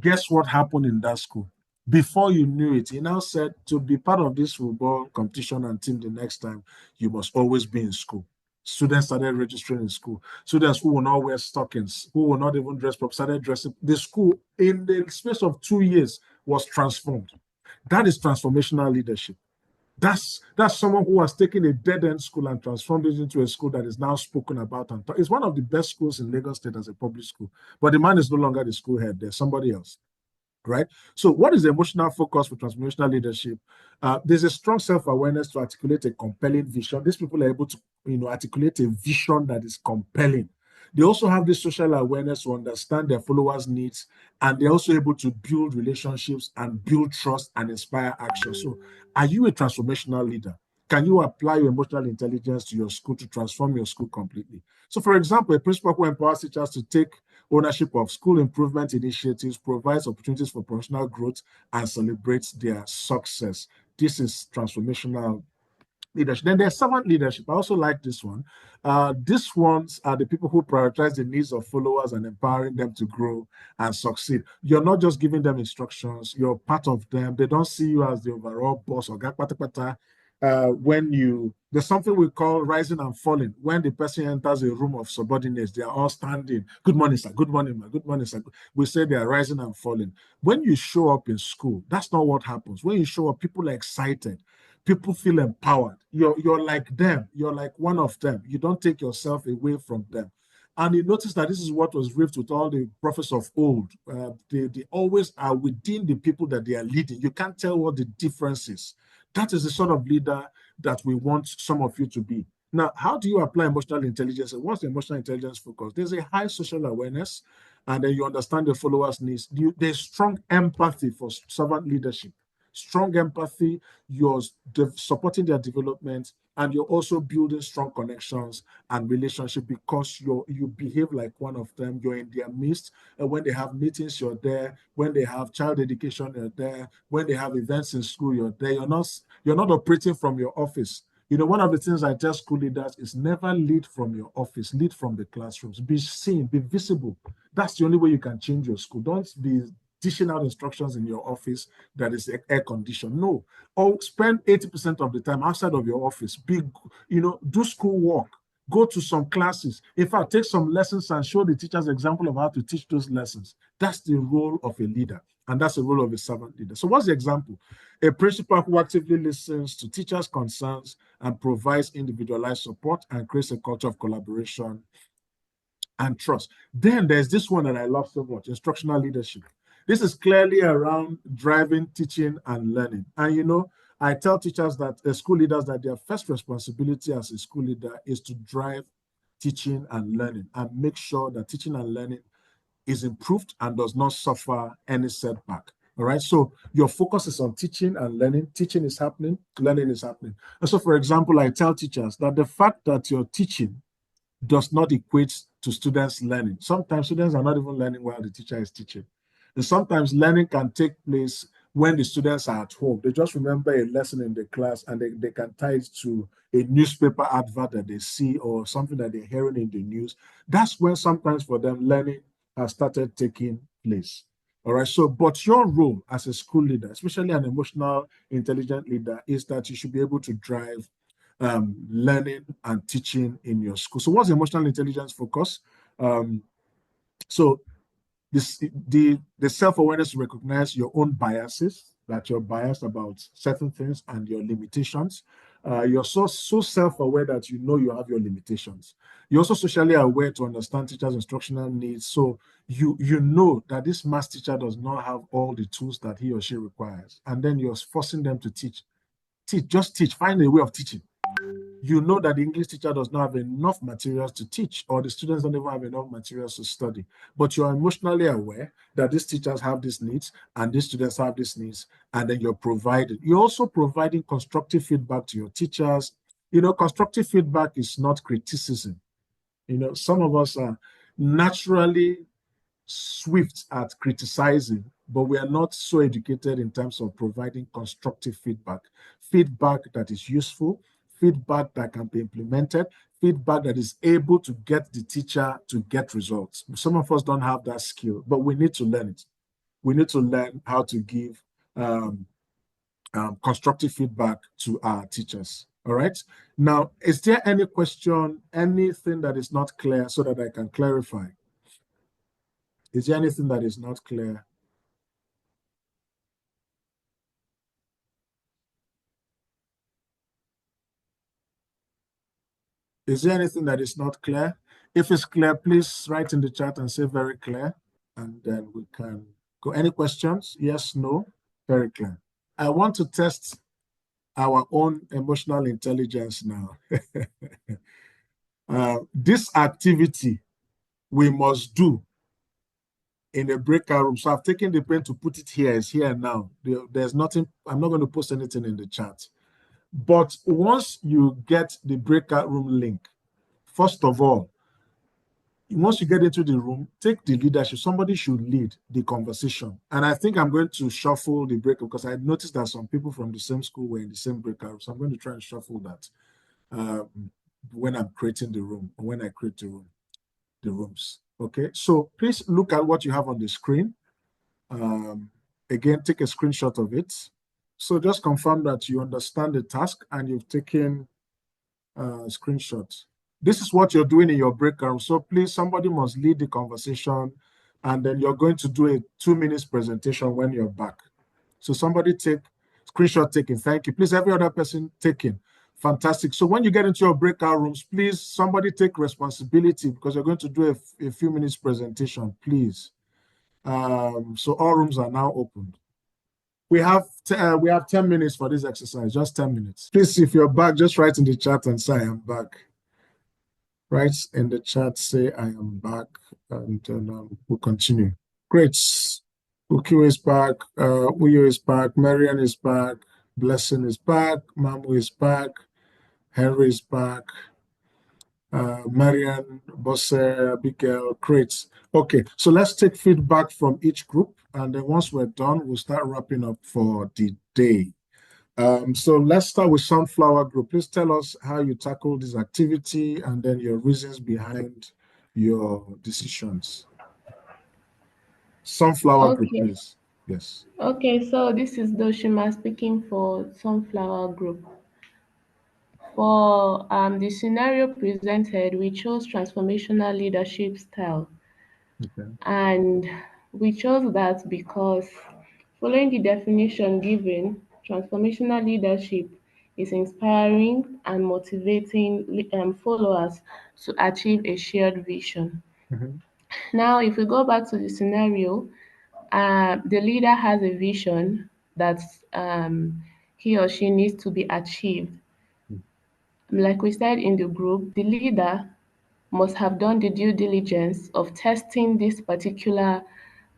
Guess what happened in that school? Before you knew it, he now said, to be part of this football competition and team the next time, you must always be in school. Students started registering in school. Students who will not wear stockings, who will not even dress properly, started dressing. The school, in the space of 2 years, was transformed. That is transformational leadership. That's someone who has taken a dead-end school and transformed it into a school that is now spoken about. And it's one of the best schools in Lagos State as a public school. But the man is no longer the school head. There's somebody else. Right? So what is the emotional focus for transformational leadership? There's a strong self-awareness to articulate a compelling vision. These people are able to, articulate a vision that is compelling. They also have this social awareness to understand their followers' needs, and they're also able to build relationships and build trust and inspire action. So are you a transformational leader? Can you apply your emotional intelligence to your school to transform your school completely? So for example, a principal who empowers teachers to take ownership of school improvement initiatives, provides opportunities for professional growth, and celebrates their success. This is transformational leadership. Then there's servant leadership. I also like this one. These ones are the people who prioritize the needs of followers and empowering them to grow and succeed. You're not just giving them instructions, you're part of them. They don't see you as the overall boss or gakpata. There's something we call rising and falling. When the person enters a room of subordinates, they are all standing. Good morning, sir. Good morning, ma. Good morning, sir. We say they are rising and falling. When you show up in school, that's not what happens. When you show up, people are excited. People feel empowered. You're like them. You're like one of them. You don't take yourself away from them. And you notice that this is what was rift with all the prophets of old. They always are within the people that they are leading. You can't tell what the difference is. That is the sort of leader that we want some of you to be. Now, how do you apply emotional intelligence? And what's the emotional intelligence focus? There's a high social awareness, and then you understand your followers' needs. There's strong empathy for servant leadership. Strong empathy, you're supporting their development, and you're also building strong connections and relationship because you behave like one of them. You're in their midst, and when they have meetings, you're there. When they have child education, you're there. When they have events in school, you're there. You're not operating from your office. One of the things I tell school leaders is never lead from your office, lead from the classrooms. Be seen, be visible. That's the only way you can change your school. Don't be dishing out instructions in your office that is air conditioned. No, or spend 80% of the time outside of your office. Do school work, go to some classes. In fact, take some lessons and show the teachers example of how to teach those lessons. That's the role of a leader, and that's the role of a servant leader. So what's the example? A principal who actively listens to teachers' concerns and provides individualized support and creates a culture of collaboration and trust. Then there's this one that I love so much, instructional leadership. This is clearly around driving, teaching, and learning. And I tell teachers that school leaders that their first responsibility as a school leader is to drive teaching and learning and make sure that teaching and learning is improved and does not suffer any setback. All right. So your focus is on teaching and learning. Teaching is happening, learning is happening. And so, for example, I tell teachers that the fact that you're teaching does not equate to students learning. Sometimes students are not even learning while the teacher is teaching. And sometimes learning can take place when the students are at home. They just remember a lesson in the class and they can tie it to a newspaper advert that they see or something that they're hearing in the news. That's when sometimes for them learning has started taking place. All right. So, but your role as a school leader, especially an emotional, intelligent leader, is that you should be able to drive learning and teaching in your school. So what's the emotional intelligence focus? So the self-awareness to recognize your own biases, that you're biased about certain things and your limitations. You're so self-aware that you know you have your limitations. You're also socially aware to understand teachers' instructional needs. So you know that this math teacher does not have all the tools that he or she requires. And then you're forcing them to teach. Just teach, find a way of teaching. You know that the English teacher does not have enough materials to teach, or the students don't even have enough materials to study. But you're emotionally aware that these teachers have these needs and these students have these needs, and then you're providing. You're also providing constructive feedback to your teachers. Constructive feedback is not criticism. Some of us are naturally swift at criticizing, but we are not so educated in terms of providing constructive feedback that is useful, feedback that can be implemented, feedback that is able to get the teacher to get results. Some of us don't have that skill, but we need to learn it. We need to learn how to give constructive feedback to our teachers. All right. Now, is there any question, anything that is not clear so that I can clarify? Is there anything that is not clear? Is there anything that is not clear? If it's clear, please write in the chat and say very clear, and then we can go. Any questions? Yes, no? Very clear. I want to test our own emotional intelligence now. This activity we must do in a breakout room. So I've taken the pen to put it here. It's here now. There's nothing. I'm not going to post anything in the chat. But once you get the breakout room link, first of all, once you get into the room, take the leadership. Somebody should lead the conversation. And I think I'm going to shuffle the breakout because I noticed that some people from the same school were in the same breakout. So I'm going to try and shuffle that when I'm creating the room, or when I create the rooms. Okay, so please look at what you have on the screen. Again, take a screenshot of it. So just confirm that you understand the task and you've taken screenshots. This is what you're doing in your breakout room. So please, somebody must lead the conversation, and then you're going to do a 2-minute presentation when you're back. So somebody take screenshot taking. Thank you. Please, every other person taking. Fantastic. So when you get into your breakout rooms, please, somebody take responsibility because you're going to do a few minutes presentation, please. So all rooms are now opened. We have 10 minutes for this exercise, just 10 minutes. Please, if you're back, just write in the chat and say I am back. Write in the chat, say I am back, and then we'll continue. Great. Ukiyo is back, Uyo is back, Marian is back, Blessing is back, Mamu is back, Henry is back, Marian, Bosse, Abigail, great. Okay, so let's take feedback from each group, and then once we're done, we'll start wrapping up for the day. So let's start with Sunflower Group. Please tell us how you tackle this activity and then your reasons behind your decisions. Sunflower Group, please. Yes. Okay, so this is Doshima speaking for Sunflower Group. For the scenario presented, we chose transformational leadership style. Okay. And we chose that because following the definition given, transformational leadership is inspiring and motivating followers to achieve a shared vision. Mm-hmm. Now, if we go back to the scenario, the leader has a vision that he or she needs to be achieved. Like we said in the group, the leader must have done the due diligence of testing this particular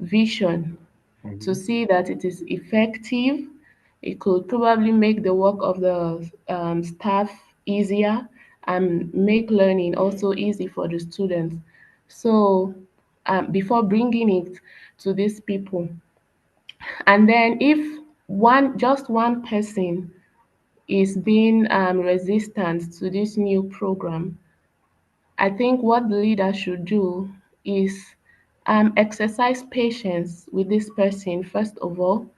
vision to see that it is effective. It could probably make the work of the staff easier and make learning also easy for the students. So before bringing it to these people, and then if just one person is being resistant to this new program, I think what the leader should do is exercise patience with this person, first of all.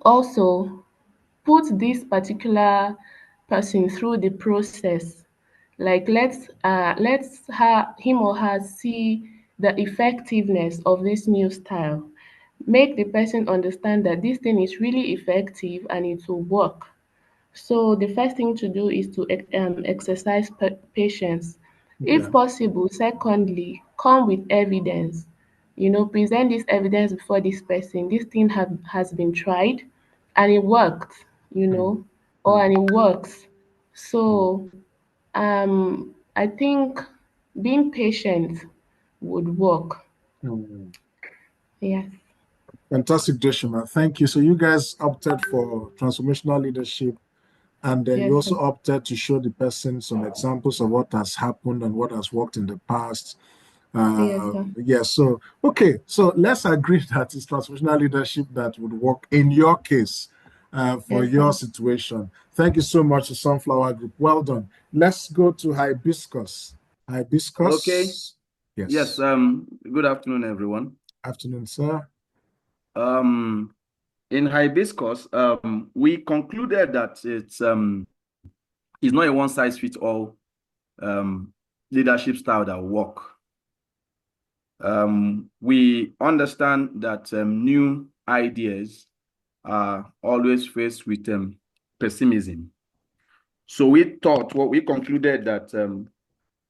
Also, put this particular person through the process. Like let's him or her see the effectiveness of this new style. Make the person understand that this thing is really effective and it will work. So the first thing to do is to exercise patience. If possible, secondly, come with evidence. Present this evidence before this person. This thing has been tried and it worked, and it works. So I think being patient would work. Yes. Fantastic, Joshua. Thank you. So you guys opted for transformational leadership, and then you also opted to show the person some examples of what has happened and what has worked in the past. So okay, so let's agree that it's transformational leadership that would work in your case for your situation. Thank you so much to Sunflower Group. Well done. Let's go to Hibiscus. Hibiscus. Okay. Yes. Good afternoon, everyone. Afternoon, sir. In Hibiscus, we concluded that it's not a one-size-fits-all leadership style that will work. We understand that new ideas are always faced with pessimism. So we concluded that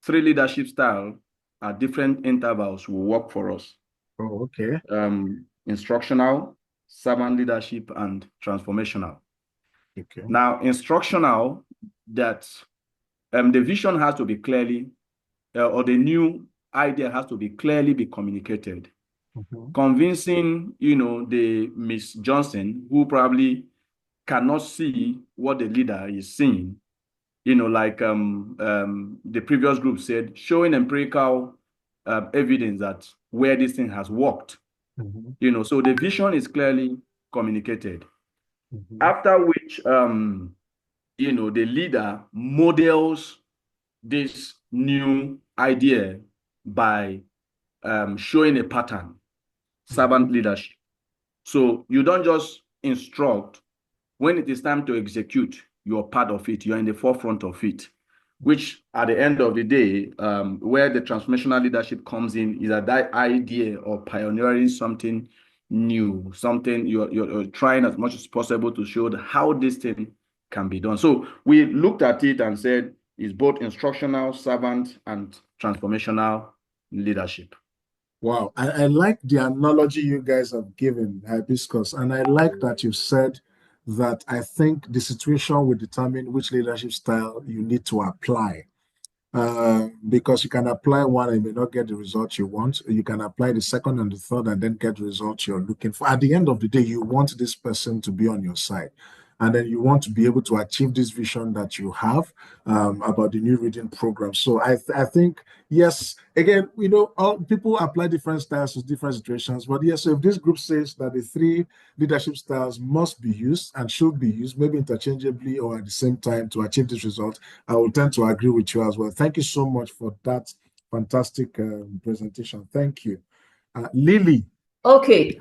3 leadership styles at different intervals will work for us. Oh, okay. Instructional, servant leadership, and transformational. Okay. Now, instructional, that the vision has to be clearly, or the new idea has to be clearly communicated. Convincing, the Miss Johnson, who probably cannot see what the leader is seeing, like the previous group said, showing empirical evidence that where this thing has worked. So the vision is clearly communicated. After which, the leader models this new idea by showing a pattern, servant leadership. So you don't just instruct. When it is time to execute, you're part of it. You're in the forefront of it, which at the end of the day, where the transformational leadership comes in, is that idea of pioneering something new, something you're trying as much as possible to show how this thing can be done. So we looked at it and said it's both instructional, servant, and transformational leadership. Wow, I like the analogy you guys have given, Hibiscus, and I like that you said that I think the situation will determine which leadership style you need to apply. Because you can apply one and may not get the result you want. You can apply the second and the third and then get the result you're looking for. At the end of the day, you want this person to be on your side. And then you want to be able to achieve this vision that you have about the new reading program. So I think, yes, again, all people apply different styles to different situations. But yes, so if this group says that the 3 leadership styles must be used and should be used, maybe interchangeably or at the same time to achieve this result, I will tend to agree with you as well. Thank you so much for that fantastic presentation. Thank you. Lily. Okay,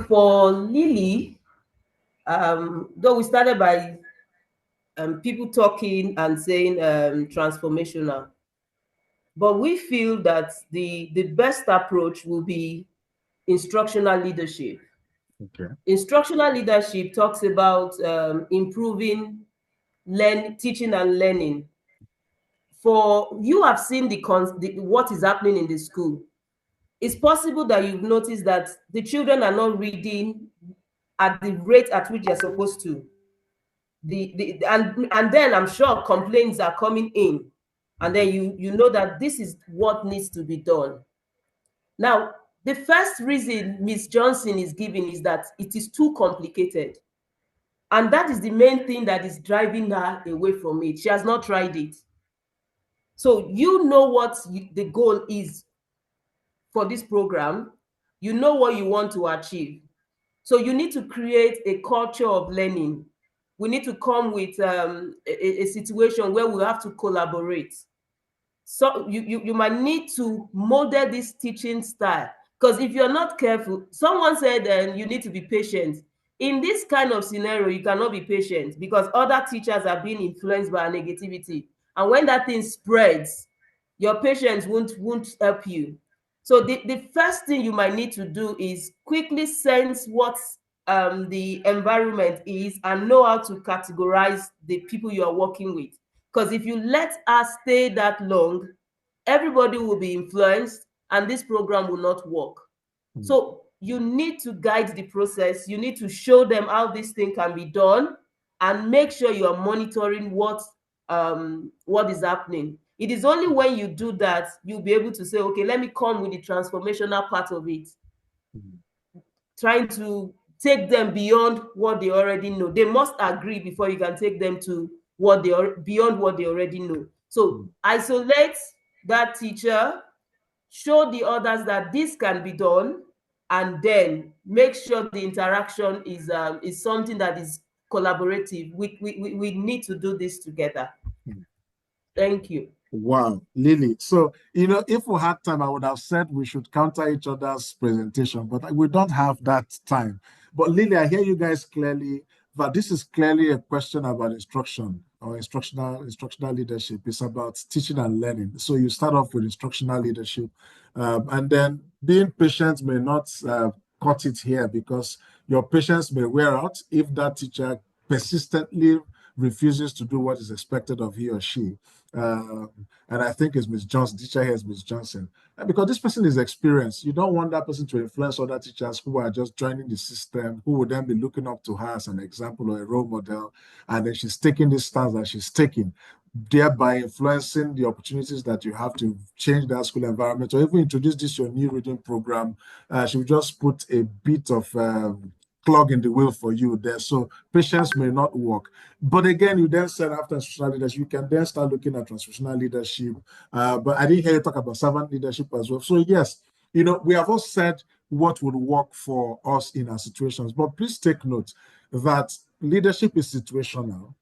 for Lily, though we started by people talking and saying transformational, but we feel that the best approach will be instructional leadership. Okay. Instructional leadership talks about improving teaching and learning. For you have seen what is happening in the school. It's possible that you've noticed that the children are not reading at the rate at which they're supposed to. And then I'm sure complaints are coming in, and then you know that this is what needs to be done. Now, the first reason Ms. Johnson is giving is that it is too complicated, and that is the main thing that is driving her away from it. She has not tried it. So you know what the goal is for this program. You know what you want to achieve. So you need to create a culture of learning. We need to come with a situation where we have to collaborate. So you might need to model this teaching style, because if you're not careful, someone said you need to be patient. In this kind of scenario, you cannot be patient because other teachers are being influenced by negativity. And when that thing spreads, your patience won't help you. So the first thing you might need to do is quickly sense what the environment is and know how to categorize the people you are working with. Because if you let us stay that long, everybody will be influenced and this program will not work. So you need to guide the process. You need to show them how this thing can be done and make sure you are monitoring what is happening. It is only when you do that, you'll be able to say, okay, let me come with the transformational part of it. Trying to take them beyond what they already know. They must agree before you can take them to beyond what they already know. So isolate that teacher, show the others that this can be done, and then make sure the interaction is something that is collaborative. We need to do this together. Thank you. Wow, Lily. So, if we had time, I would have said we should counter each other's presentation, but we don't have that time. But Lily, I hear you guys clearly, but this is clearly a question about instruction or instructional leadership. It's about teaching and learning. So you start off with instructional leadership, and then being patient may not cut it here, because your patience may wear out if that teacher persistently refuses to do what is expected of he or she. And I think it's Ms. Johnson, teacher here is Ms. Johnson. Because this person is experienced. You don't want that person to influence other teachers who are just joining the system, who would then be looking up to her as an example or a role model. And then she's taking this stance that she's taking, thereby influencing the opportunities that you have to change that school environment, or even introduce this your new reading program. She will just put a bit of clog in the wheel for you there. So patience may not work. But again, you then said after institutional leadership, you can then start looking at transformational leadership. But I didn't hear you talk about servant leadership as well. So yes, you know, we have all said what would work for us in our situations. But please take note that leadership is situational.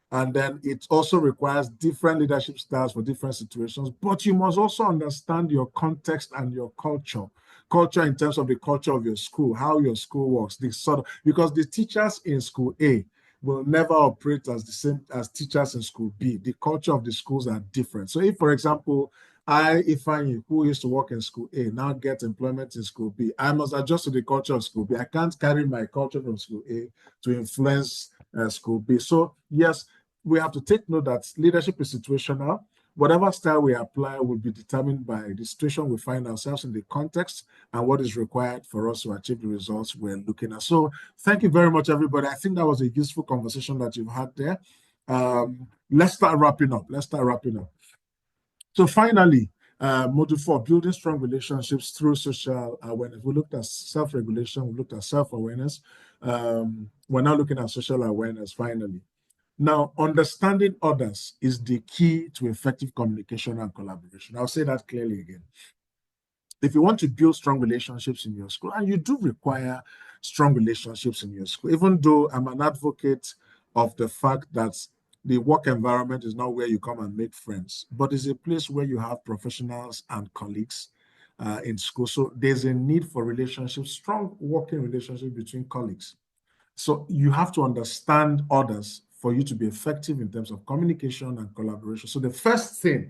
And then it also requires different leadership styles for different situations. But you must also understand your context and your culture. Culture in terms of the culture of your school, how your school works, because the teachers in school A will never operate as the same as teachers in school B. The culture of the schools are different. So if, for example, Ifeanyi, who used to work in school A, now get employment in school B, I must adjust to the culture of school B. I can't carry my culture from school A to influence school B. So yes, we have to take note that leadership is situational. Whatever style we apply will be determined by the situation we find ourselves in, the context, and what is required for us to achieve the results we're looking at. So thank you very much, everybody. I think that was a useful conversation that you've had there. Let's start wrapping up. So finally, Module 4, building strong relationships through social awareness. We looked at self-regulation, we looked at self-awareness. We're now looking at social awareness, finally. Now, understanding others is the key to effective communication and collaboration. I'll say that clearly again. If you want to build strong relationships in your school, and you do require strong relationships in your school, even though I'm an advocate of the fact that the work environment is not where you come and make friends, but it's a place where you have professionals and colleagues in school. So there's a need for relationships, strong working relationships between colleagues. So you have to understand others for you to be effective in terms of communication and collaboration. So the first thing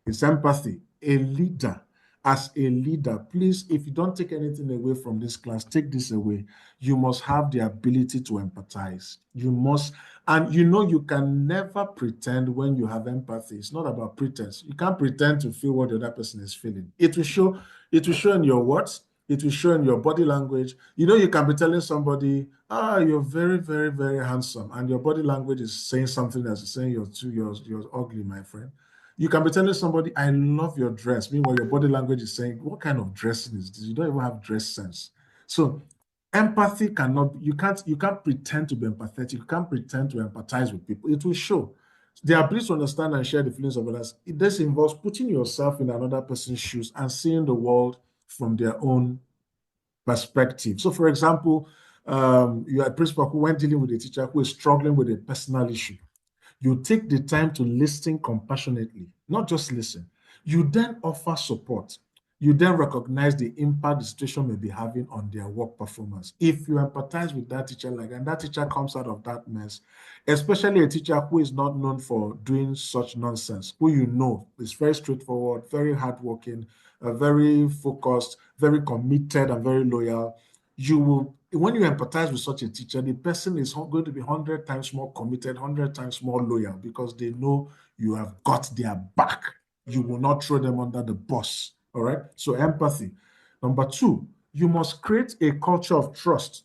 is empathy. A leader, as a leader, please, if you don't take anything away from this class, take this away. You must have the ability to empathize. You must, and you know, you can never pretend when you have empathy. It's not about pretense. You can't pretend to feel what the other person is feeling. It will show in your words. It will show in your body language. You know, you can be telling somebody, you're very, very, very handsome. And your body language is saying something that's saying you're ugly, my friend. You can be telling somebody, I love your dress. Meanwhile, your body language is saying, what kind of dressing is this? You don't even have dress sense. So empathy cannot, you can't pretend to be empathetic. You can't pretend to empathize with people. It will show. The ability to understand and share the feelings of others. This involves putting yourself in another person's shoes and seeing the world from their own perspective. So, for example, you are a principal who, when dealing with a teacher who is struggling with a personal issue, you take the time to listen compassionately, not just listen. You then offer support. You then recognize the impact the situation may be having on their work performance. If you empathize with that teacher, and that teacher comes out of that mess, especially a teacher who is not known for doing such nonsense, who you know is very straightforward, very hardworking, very focused, very committed, and very loyal, you will, when you empathize with such a teacher, the person is going to be 100 times more committed, 100 times more loyal, because they know you have got their back. You will not throw them under the bus. All right. So empathy. Number 2, you must create a culture of trust.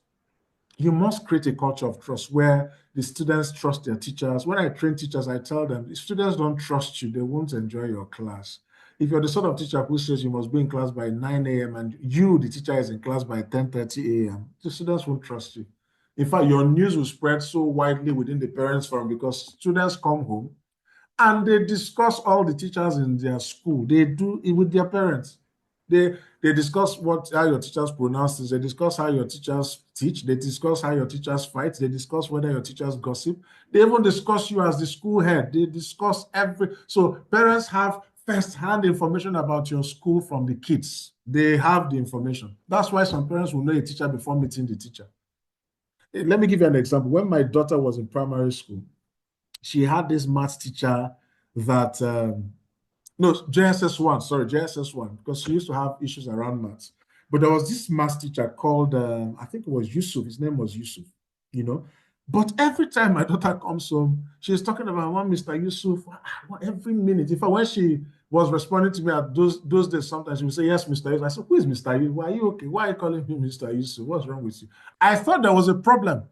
You must create a culture of trust where the students trust their teachers. When I train teachers, I tell them, if students don't trust you, they won't enjoy your class. If you're the sort of teacher who says you must be in class by 9 a.m. and you, the teacher, is in class by 10:30 a.m., the students won't trust you. In fact, your news will spread so widely within the parents' forum because students come home and they discuss all the teachers in their school. They do it with their parents. They discuss how your teachers pronounce things. They discuss how your teachers teach. They discuss how your teachers fight. They discuss whether your teachers gossip. They even discuss you as the school head. They discuss so parents have first-hand information about your school from the kids. They have the information. That's why some parents will know a teacher before meeting the teacher. Let me give you an example. When my daughter was in primary school, she had this maths teacher that, JSS 1, because she used to have issues around maths. But there was this maths teacher called, I think it was Yusuf. His name was Yusuf, But every time my daughter comes home, she's talking about one Mr. Yusuf every minute. In fact, when she was responding to me at those days, sometimes she would say, yes, Mr. Yusuf. I said, who is Mr. Yusuf? Why are you okay? Why are you calling him Mr. Yusuf? What's wrong with you? I thought there was a problem.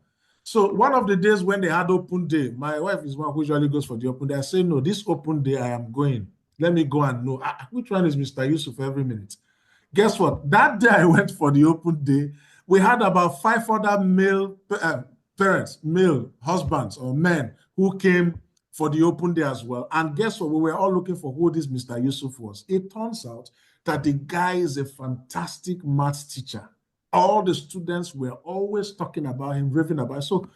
So one of the days when they had open day, my wife is one who usually goes for the open day. I say, no, this open day I am going. Let me go and know which one is Mr. Yusuf every minute. Guess what? That day I went for the open day. We had about 5 other male parents, male husbands or men who came for the open day as well. And guess what? We were all looking for who this Mr. Yusuf was. It turns out that the guy is a fantastic maths teacher. All the students were always talking about him, raving about him. So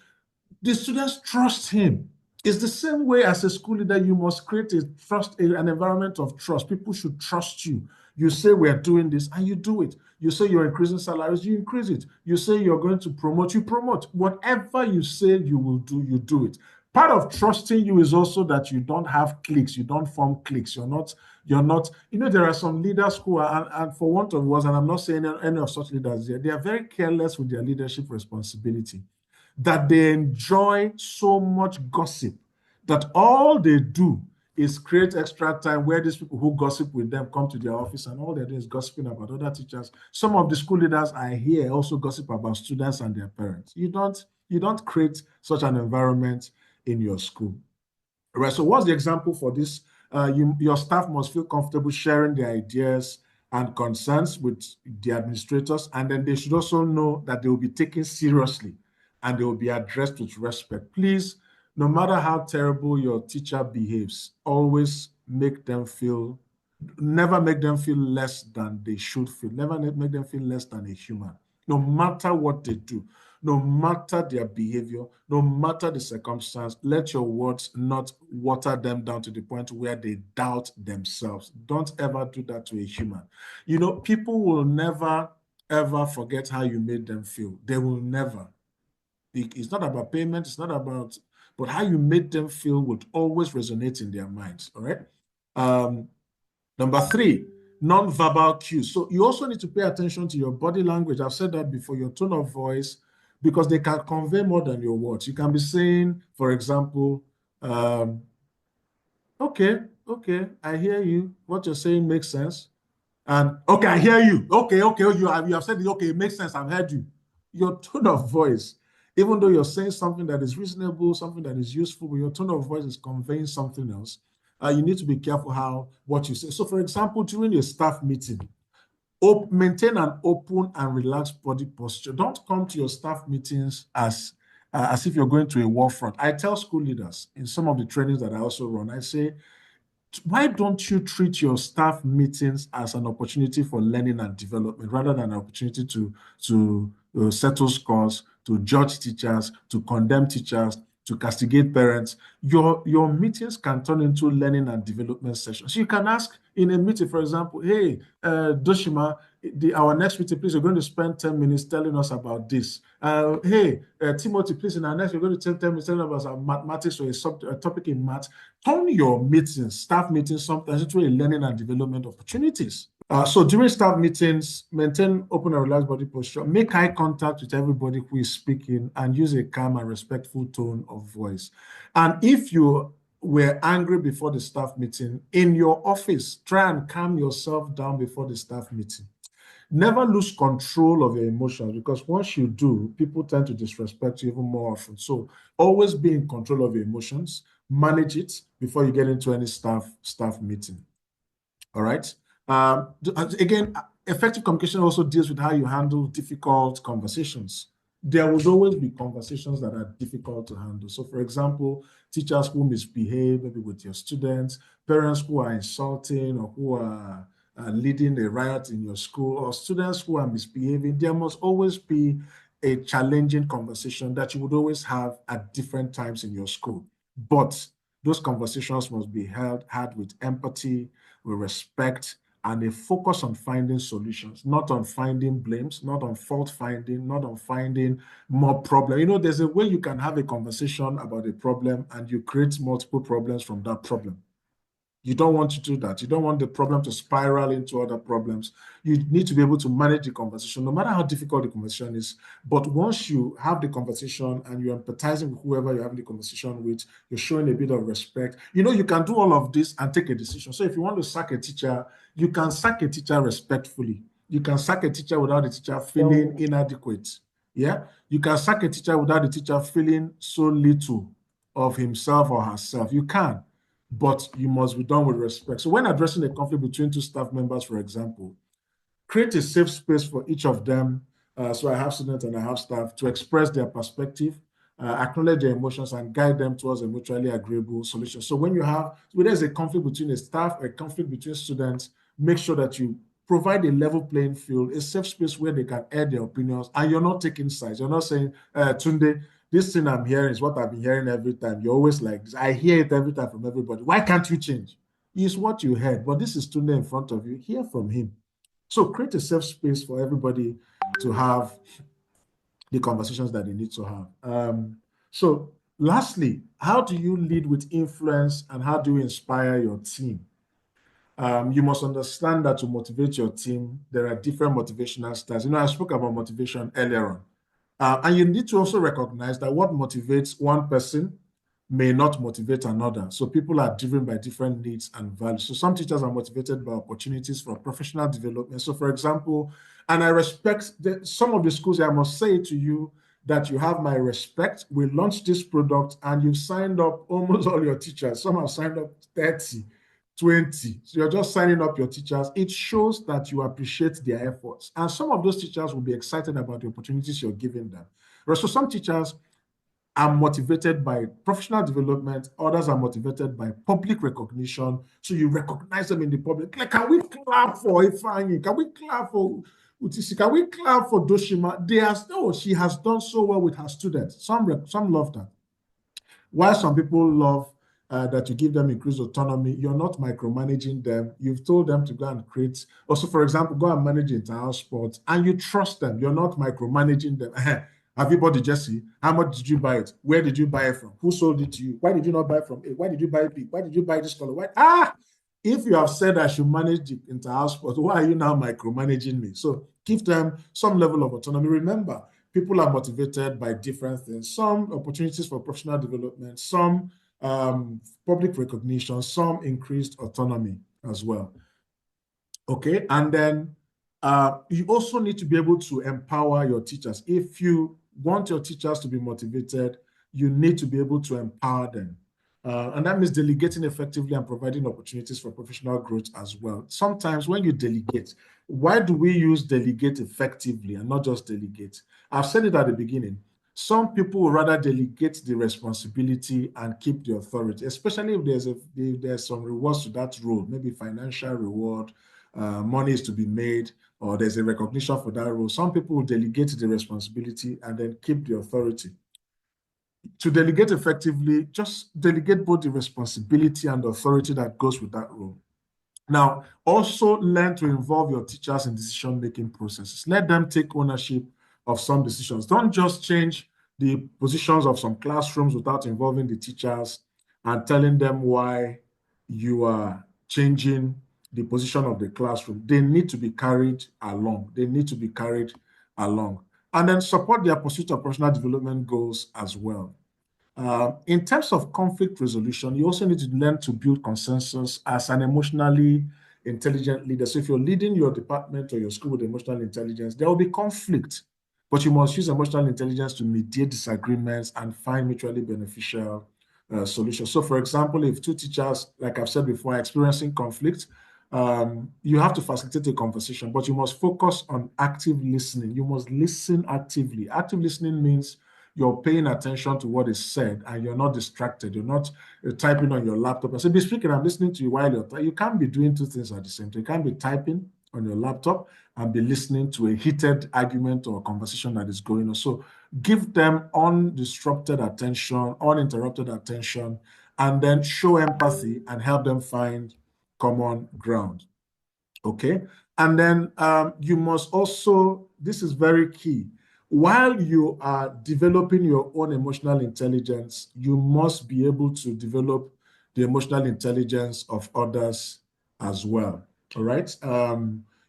the students trust him. It's the same way as a school leader, you must create an environment of trust. People should trust you. You say we're doing this and you do it. You say you're increasing salaries, you increase it. You say you're going to promote, you promote. Whatever you say you will do, you do it. Part of trusting you is also that you don't have cliques, you don't form cliques. You're not, there are some leaders who are, and for want of words, and I'm not saying any of such leaders here, they are very careless with their leadership responsibility, that they enjoy so much gossip that all they do is create extra time where these people who gossip with them come to their office and all they're doing is gossiping about other teachers. Some of the school leaders I hear also gossip about students and their parents. You don't create such an environment in your school. All right, so what's the example for this? Your staff must feel comfortable sharing their ideas and concerns with the administrators, and then they should also know that they will be taken seriously and they will be addressed with respect. Please, no matter how terrible your teacher behaves, always make them feel, never make them feel less than they should feel. Never make them feel less than a human. No matter what they do, no matter their behavior, no matter the circumstance, let your words not water them down to the point where they doubt themselves. Don't ever do that to a human. People will never, ever forget how you made them feel. They will never. It's not about payment. It's not about, but how you made them feel would always resonate in their minds. All right. Number 3, non-verbal cues. So you also need to pay attention to your body language. I've said that before, your tone of voice, because they can convey more than your words. You can be saying, for example, okay, I hear you. What you're saying makes sense. And okay, I hear you. Okay, you have said it. Okay, it makes sense. I've heard you. Your tone of voice, even though you're saying something that is reasonable, something that is useful, but your tone of voice is conveying something else. You need to be careful what you say. So, for example, during a staff meeting, maintain an open and relaxed body posture. Don't come to your staff meetings as if you're going to a war front. I tell school leaders in some of the trainings that I also run, I say, why don't you treat your staff meetings as an opportunity for learning and development rather than an opportunity to settle scores, to judge teachers, to condemn teachers, to castigate parents? Your meetings can turn into learning and development sessions. So you can ask in a meeting, for example, hey, Doshima, our next meeting, please, you're going to spend 10 minutes telling us about this. Hey, Timothy, please, in our next, you're going to take 10 minutes telling us about mathematics or a topic in math. Turn your meetings, staff meetings, sometimes into a learning and development opportunities. So during staff meetings, maintain open and relaxed body posture, make eye contact with everybody who is speaking, and use a calm and respectful tone of voice. And if you were angry before the staff meeting, in your office, try and calm yourself down before the staff meeting. Never lose control of your emotions, because once you do, people tend to disrespect you even more often. So always be in control of your emotions, manage it before you get into any staff meeting. All right. Again, effective communication also deals with how you handle difficult conversations. There will always be conversations that are difficult to handle. So, for example, teachers who misbehave, maybe with your students, parents who are insulting or who are leading a riot in your school, or students who are misbehaving. There must always be a challenging conversation that you would always have at different times in your school. But those conversations must be had with empathy, with respect, and a focus on finding solutions, not on finding blames, not on fault finding, not on finding more problems. There's a way you can have a conversation about a problem and you create multiple problems from that problem. You don't want to do that. You don't want the problem to spiral into other problems. You need to be able to manage the conversation, no matter how difficult the conversation is. But once you have the conversation and you're empathizing with whoever you're having the conversation with, you're showing a bit of respect. You know, you can do all of this and take a decision. So if you want to sack a teacher, you can sack a teacher respectfully. You can sack a teacher without the teacher feeling inadequate. Yeah, you can sack a teacher without the teacher feeling so little of himself or herself. You can. But you must be done with respect. So when addressing a conflict between two staff members, for example, create a safe space for each of them. So I have students and I have staff to express their perspective, acknowledge their emotions, and guide them towards a mutually agreeable solution. So when there's a conflict between a staff, a conflict between students, make sure that you provide a level playing field, a safe space where they can air their opinions, and you're not taking sides. You're not saying, Tunde, this thing I'm hearing is what I've been hearing every time. You're always like this. I hear it every time from everybody. Why can't you change? It's what you heard, but this is Tunde in front of you. Hear from him. So create a safe space for everybody to have the conversations that they need to have. So lastly, how do you lead with influence and how do you inspire your team? You must understand that to motivate your team, there are different motivational styles. You know, I spoke about motivation earlier on. And you need to also recognize that what motivates one person may not motivate another. So people are driven by different needs and values. So some teachers are motivated by opportunities for professional development. So for example, and I respect some of the schools, I must say to you that you have my respect. We launched this product and you've signed up almost all your teachers. Some have signed up 30, 20. So you're just signing up your teachers. It shows that you appreciate their efforts. And some of those teachers will be excited about the opportunities you're giving them. So some teachers are motivated by professional development. Others are motivated by public recognition. So you recognize them in the public. Like, can we clap for Ifeanyi? Can we clap for Utisi? Can we clap for Doshima? She has done so well with her students. Some love that. While some people love that you give them increased autonomy, you're not micromanaging them. You've told them to go and create. Also, for example, go and manage entire sports, and you trust them. You're not micromanaging them. Have you bought the jersey? How much did you buy it? Where did you buy it from? Who sold it to you? Why did you not buy it from A? Why did you buy B? Why did you buy this color? Why? If you have said I should manage the entire sport, why are you now micromanaging me? So give them some level of autonomy. Remember, people are motivated by different things. Some opportunities for professional development, some public recognition, some increased autonomy as well. Okay, and then you also need to be able to empower your teachers. If you want your teachers to be motivated, you need to be able to empower them. And that means delegating effectively and providing opportunities for professional growth as well. Sometimes when you delegate, why do we use delegate effectively and not just delegate? I've said it at the beginning. Some people would rather delegate the responsibility and keep the authority, especially if there's some rewards to that role, maybe financial reward, money is to be made, or there's a recognition for that role. Some people will delegate the responsibility and then keep the authority. To delegate effectively, just delegate both the responsibility and the authority that goes with that role. Now, also learn to involve your teachers in decision-making processes. Let them take ownership of some decisions. Don't just change the positions of some classrooms without involving the teachers and telling them why you are changing the position of the classroom. They need to be carried along. They need to be carried along. And then support their pursuit of professional development goals as well. In terms of conflict resolution, you also need to learn to build consensus as an emotionally intelligent leader. So if you're leading your department or your school with emotional intelligence, there will be conflict, but you must use emotional intelligence to mediate disagreements and find mutually beneficial solutions. So for example, if two teachers, like I've said before, are experiencing conflict, you have to facilitate a conversation, but you must focus on active listening. You must listen actively. Active listening means you're paying attention to what is said and you're not distracted. You're not typing on your laptop and say, be speaking, I'm listening to you while you're typing. You can't be doing two things at the same time. You can't be typing on your laptop and be listening to a heated argument or conversation that is going on. So give them undisrupted attention, uninterrupted attention, and then show empathy and help them find common ground. Okay, and then you must also, this is very key, while you are developing your own emotional intelligence, you must be able to develop the emotional intelligence of others as well. All right.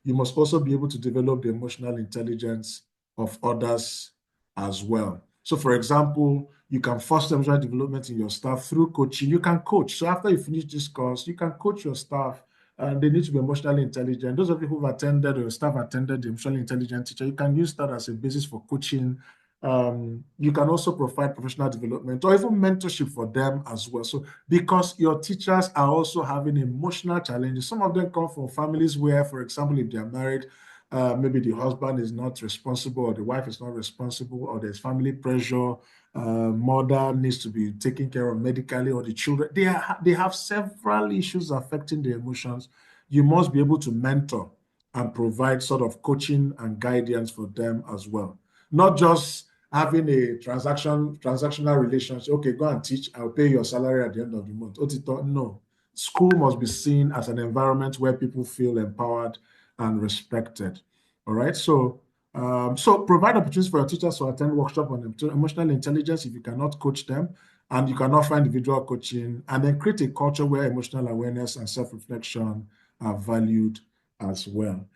You must also be able to develop the emotional intelligence of others as well. So, for example, you can foster emotional development in your staff through coaching. You can coach. So after you finish this course, you can coach your staff, and they need to be emotionally intelligent. Those of you who've attended or your staff attended the emotionally intelligent teacher, you can use that as a basis for coaching. You can also provide professional development or even mentorship for them as well. So because your teachers are also having emotional challenges, some of them come from families where, for example, if they're married, maybe the husband is not responsible or the wife is not responsible, or there's family pressure, mother needs to be taken care of medically, or the children, they have several issues affecting their emotions. You must be able to mentor and provide sort of coaching and guidance for them as well. Not just having a transactional relationship. Okay, go and teach, I'll pay your salary at the end of the month. No. School must be seen as an environment where people feel empowered and respected. All right. So provide opportunities for your teachers to attend workshop on emotional intelligence if you cannot coach them and you cannot find individual coaching, and then create a culture where emotional awareness and self-reflection are valued as well.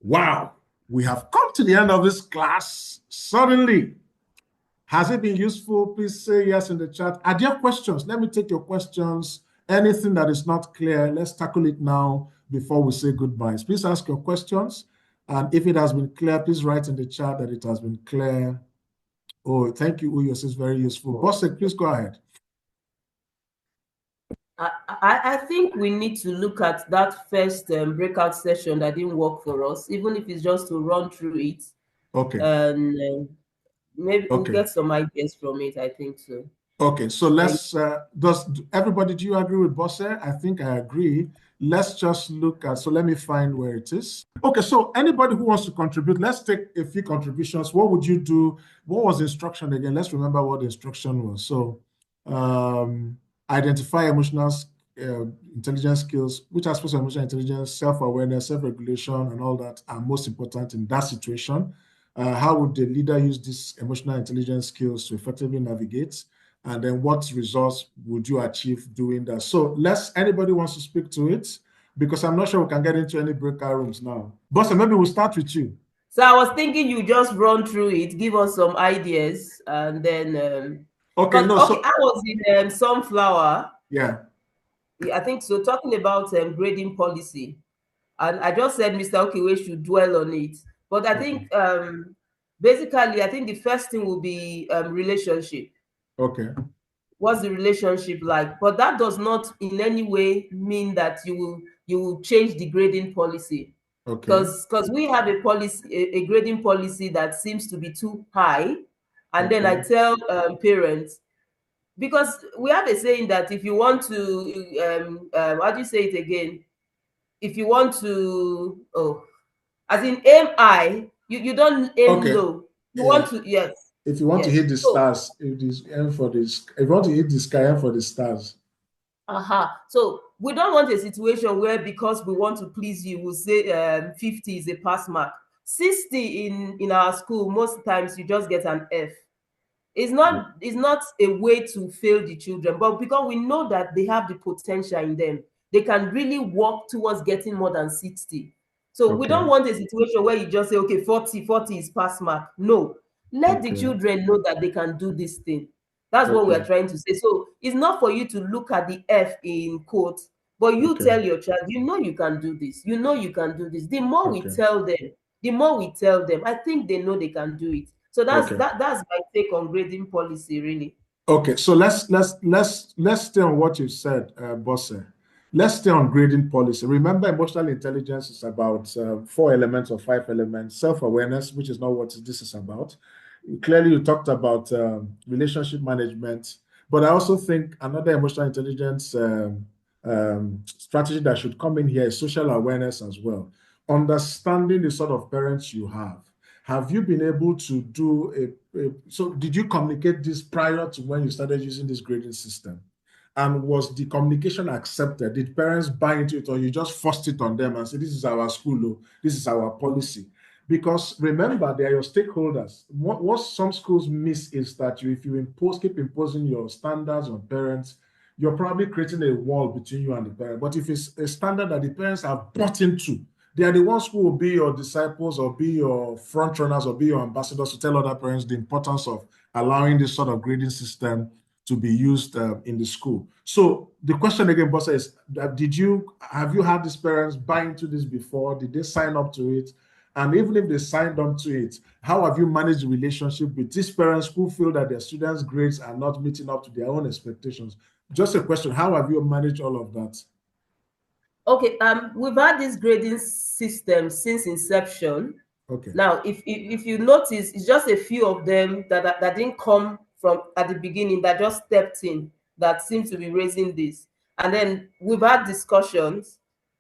Wow. We have come to the end of this class suddenly. Has it been useful? Please say yes in the chat. Are there questions? Let me take your questions. Anything that is not clear, let's tackle it now before we say goodbyes. Please ask your questions. And if it has been clear, please write in the chat that it has been clear. Oh, thank you, Uyos. It's very useful. Bosek, please go ahead. I think we need to look at that first breakout session that didn't work for us, even if it's just to run through it. Okay. And maybe we'll get some ideas from it. I think so. Okay, so let's, does everybody, do you agree with Bosse? I think I agree. Let's just look at, so let me find where it is. Okay, so anybody who wants to contribute, let's take a few contributions. What would you do? What was the instruction again? Let's remember what the instruction was. So identify emotional intelligence skills, which aspects of emotional intelligence, self-awareness, self-regulation, and all that are most important in that situation. How would the leader use these emotional intelligence skills to effectively navigate? And then what results would you achieve doing that? So anybody wants to speak to it? Because I'm not sure we can get into any breakout rooms now. Bosse, maybe we'll start with you. So I was thinking you just run through it, give us some ideas, and then... I was in Sunflower. Yeah. I think so, talking about grading policy. And I just said Mr. Okiwe should dwell on it. But I think, basically, I think the first thing will be relationship. Okay. What's the relationship like? But that does not in any way mean that you will change the grading policy. Okay. Because we have a policy, a grading policy that seems to be too high. And then I tell parents, because we have a saying that if you want to, how do you say it again? If you want to, as in aim high, you don't aim low. You want to, yes. If you want to hit the stars, if you want to hit the sky, aim for the stars. So we don't want a situation where because we want to please you, we'll say 50 is a pass mark. 60 in our school, most times you just get an F. It's not a way to fail the children, but because we know that they have the potential in them, they can really work towards getting more than 60. So we don't want a situation where you just say, okay, 40 is pass mark. No, let the children know that they can do this thing. That's what we are trying to say. So it's not for you to look at the F in quotes, but you tell your child, you know you can do this. You know you can do this. The more we tell them, I think they know they can do it. So that's my take on grading policy, really. Okay, so let's stay on what you said, Bosse. Let's stay on grading policy. Remember, emotional intelligence is about 4 elements or 5 elements. Self-awareness, which is not what this is about. Clearly, you talked about relationship management, but I also think another emotional intelligence strategy that should come in here is social awareness as well. Understanding the sort of parents you have. Have you been able to do so did you communicate this prior to when you started using this grading system? And was the communication accepted? Did parents buy into it, or you just forced it on them and say, this is our school, this is our policy? Because remember, they are your stakeholders. What some schools miss is that if you keep imposing your standards on parents, you're probably creating a wall between you and the parent. But if it's a standard that the parents have bought into, they are the ones who will be your disciples or be your front runners or be your ambassadors to tell other parents the importance of allowing this sort of grading system to be used in the school. So the question again, Bossa, is have you had these parents buy into this before? Did they sign up to it? And even if they signed up to it, how have you managed the relationship with these parents who feel that their students' grades are not meeting up to their own expectations? Just a question, how have you managed all of that? Okay, we've had this grading system since inception. Okay. Now, if you notice, it's just a few of them that didn't come from at the beginning, that just stepped in, that seems to be raising this. And then we've had discussions,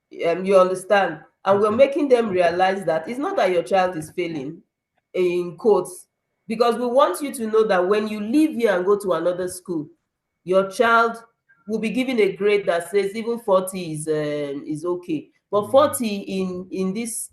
you understand, and we're making them realize that it's not that your child is failing, in quotes, because we want you to know that when you leave here and go to another school, your child will be given a grade that says even 40 is okay. But 40 in this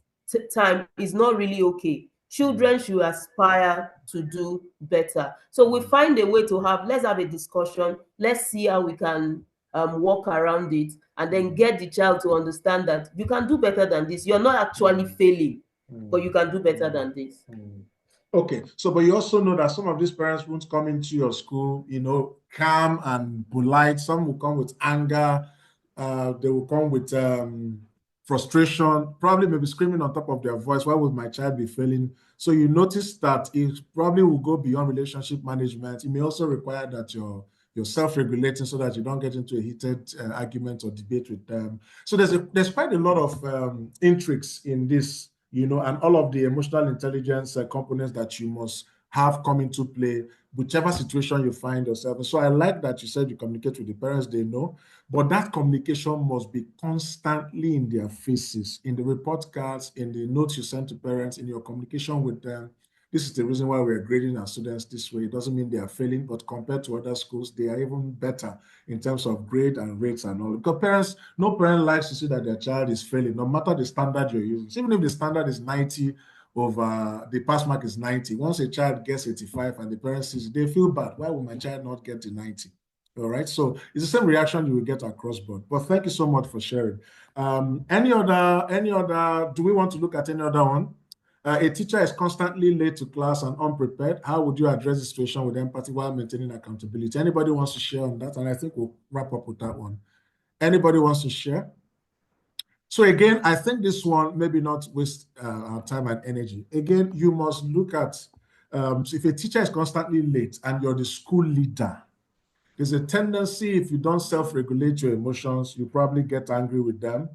time is not really okay. Children should aspire to do better. So we find a way to let's have a discussion. Let's see how we can walk around it, and then get the child to understand that you can do better than this. You're not actually failing, but you can do better than this. Okay, so but you also know that some of these parents won't come into your school, calm and polite. Some will come with anger. They will come with frustration, probably maybe screaming on top of their voice. Why would my child be failing? So you notice that it probably will go beyond relationship management. It may also require that you're self-regulating so that you don't get into a heated argument or debate with them. So there's quite a lot of intrigues in this, and all of the emotional intelligence components that you must have come into play, whichever situation you find yourself in. So I like that you said you communicate with the parents, they know, but that communication must be constantly in their faces, in the report cards, in the notes you send to parents, in your communication with them. This is the reason why we're grading our students this way. It doesn't mean they are failing, but compared to other schools, they are even better in terms of grade and rates and all. Because no parent likes to see that their child is failing, no matter the standard you're using. So even if the standard is 90 over the pass mark is 90, once a child gets 85 and the parent sees it, they feel bad. Why would my child not get to 90? All right, so it's the same reaction you will get across board. But thank you so much for sharing. Any other, do we want to look at any other one? A teacher is constantly late to class and unprepared. How would you address the situation with empathy while maintaining accountability? Anybody wants to share on that? And I think we'll wrap up with that one. Anybody wants to share? So again, I think this one, maybe not waste our time and energy. Again, you must look at, so if a teacher is constantly late and you're the school leader, there's a tendency, if you don't self-regulate your emotions, you probably get angry with them.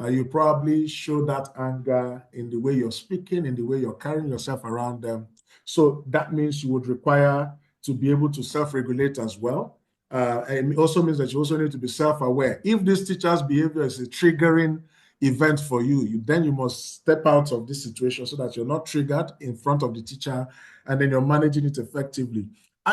You probably show that anger in the way you're speaking, in the way you're carrying yourself around them. So that means you would require to be able to self-regulate as well. And it also means that you also need to be self-aware. If this teacher's behavior is a triggering event for you, then you must step out of this situation so that you're not triggered in front of the teacher, and then you're managing it effectively.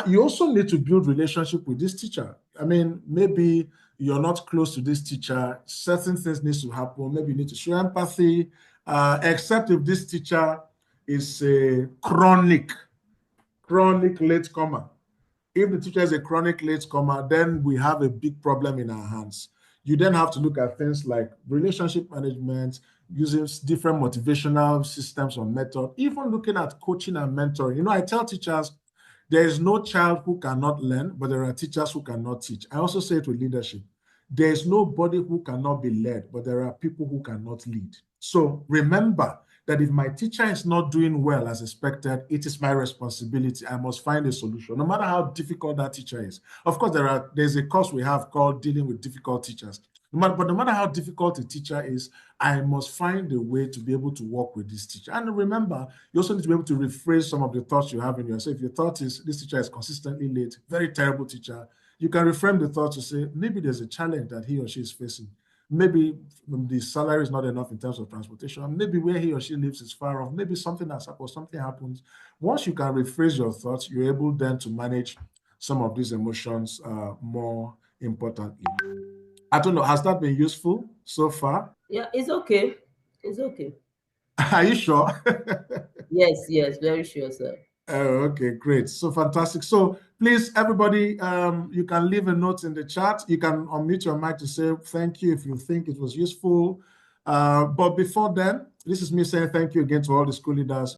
You also need to build relationship with this teacher. I mean, maybe you're not close to this teacher, certain things need to happen. Maybe you need to show empathy, except if this teacher is a chronic latecomer. If the teacher is a chronic latecomer, then we have a big problem in our hands. You then have to look at things like relationship management, using different motivational systems or method, even looking at coaching and mentoring. I tell teachers, there is no child who cannot learn, but there are teachers who cannot teach. I also say it with leadership. There is nobody who cannot be led, but there are people who cannot lead. So remember that if my teacher is not doing well as expected, it is my responsibility. I must find a solution, no matter how difficult that teacher is. Of course, there's a course we have called Dealing with Difficult Teachers. But no matter how difficult a teacher is, I must find a way to be able to work with this teacher. And remember, you also need to be able to rephrase some of the thoughts you have in yourself. If your thought is, this teacher is consistently late, very terrible teacher, you can reframe the thought to say, maybe there's a challenge that he or she is facing. Maybe the salary is not enough in terms of transportation. Maybe where he or she lives is far off. Maybe something has happened, something happens. Once you can rephrase your thoughts, you're able then to manage some of these emotions more importantly. I don't know, has that been useful so far? Yeah, it's okay. It's okay. Are you sure? Yes, very sure, sir. Okay, great. So fantastic. So please, everybody, you can leave a note in the chat. You can unmute your mic to say thank you if you think it was useful. But before then, this is me saying thank you again to all the school leaders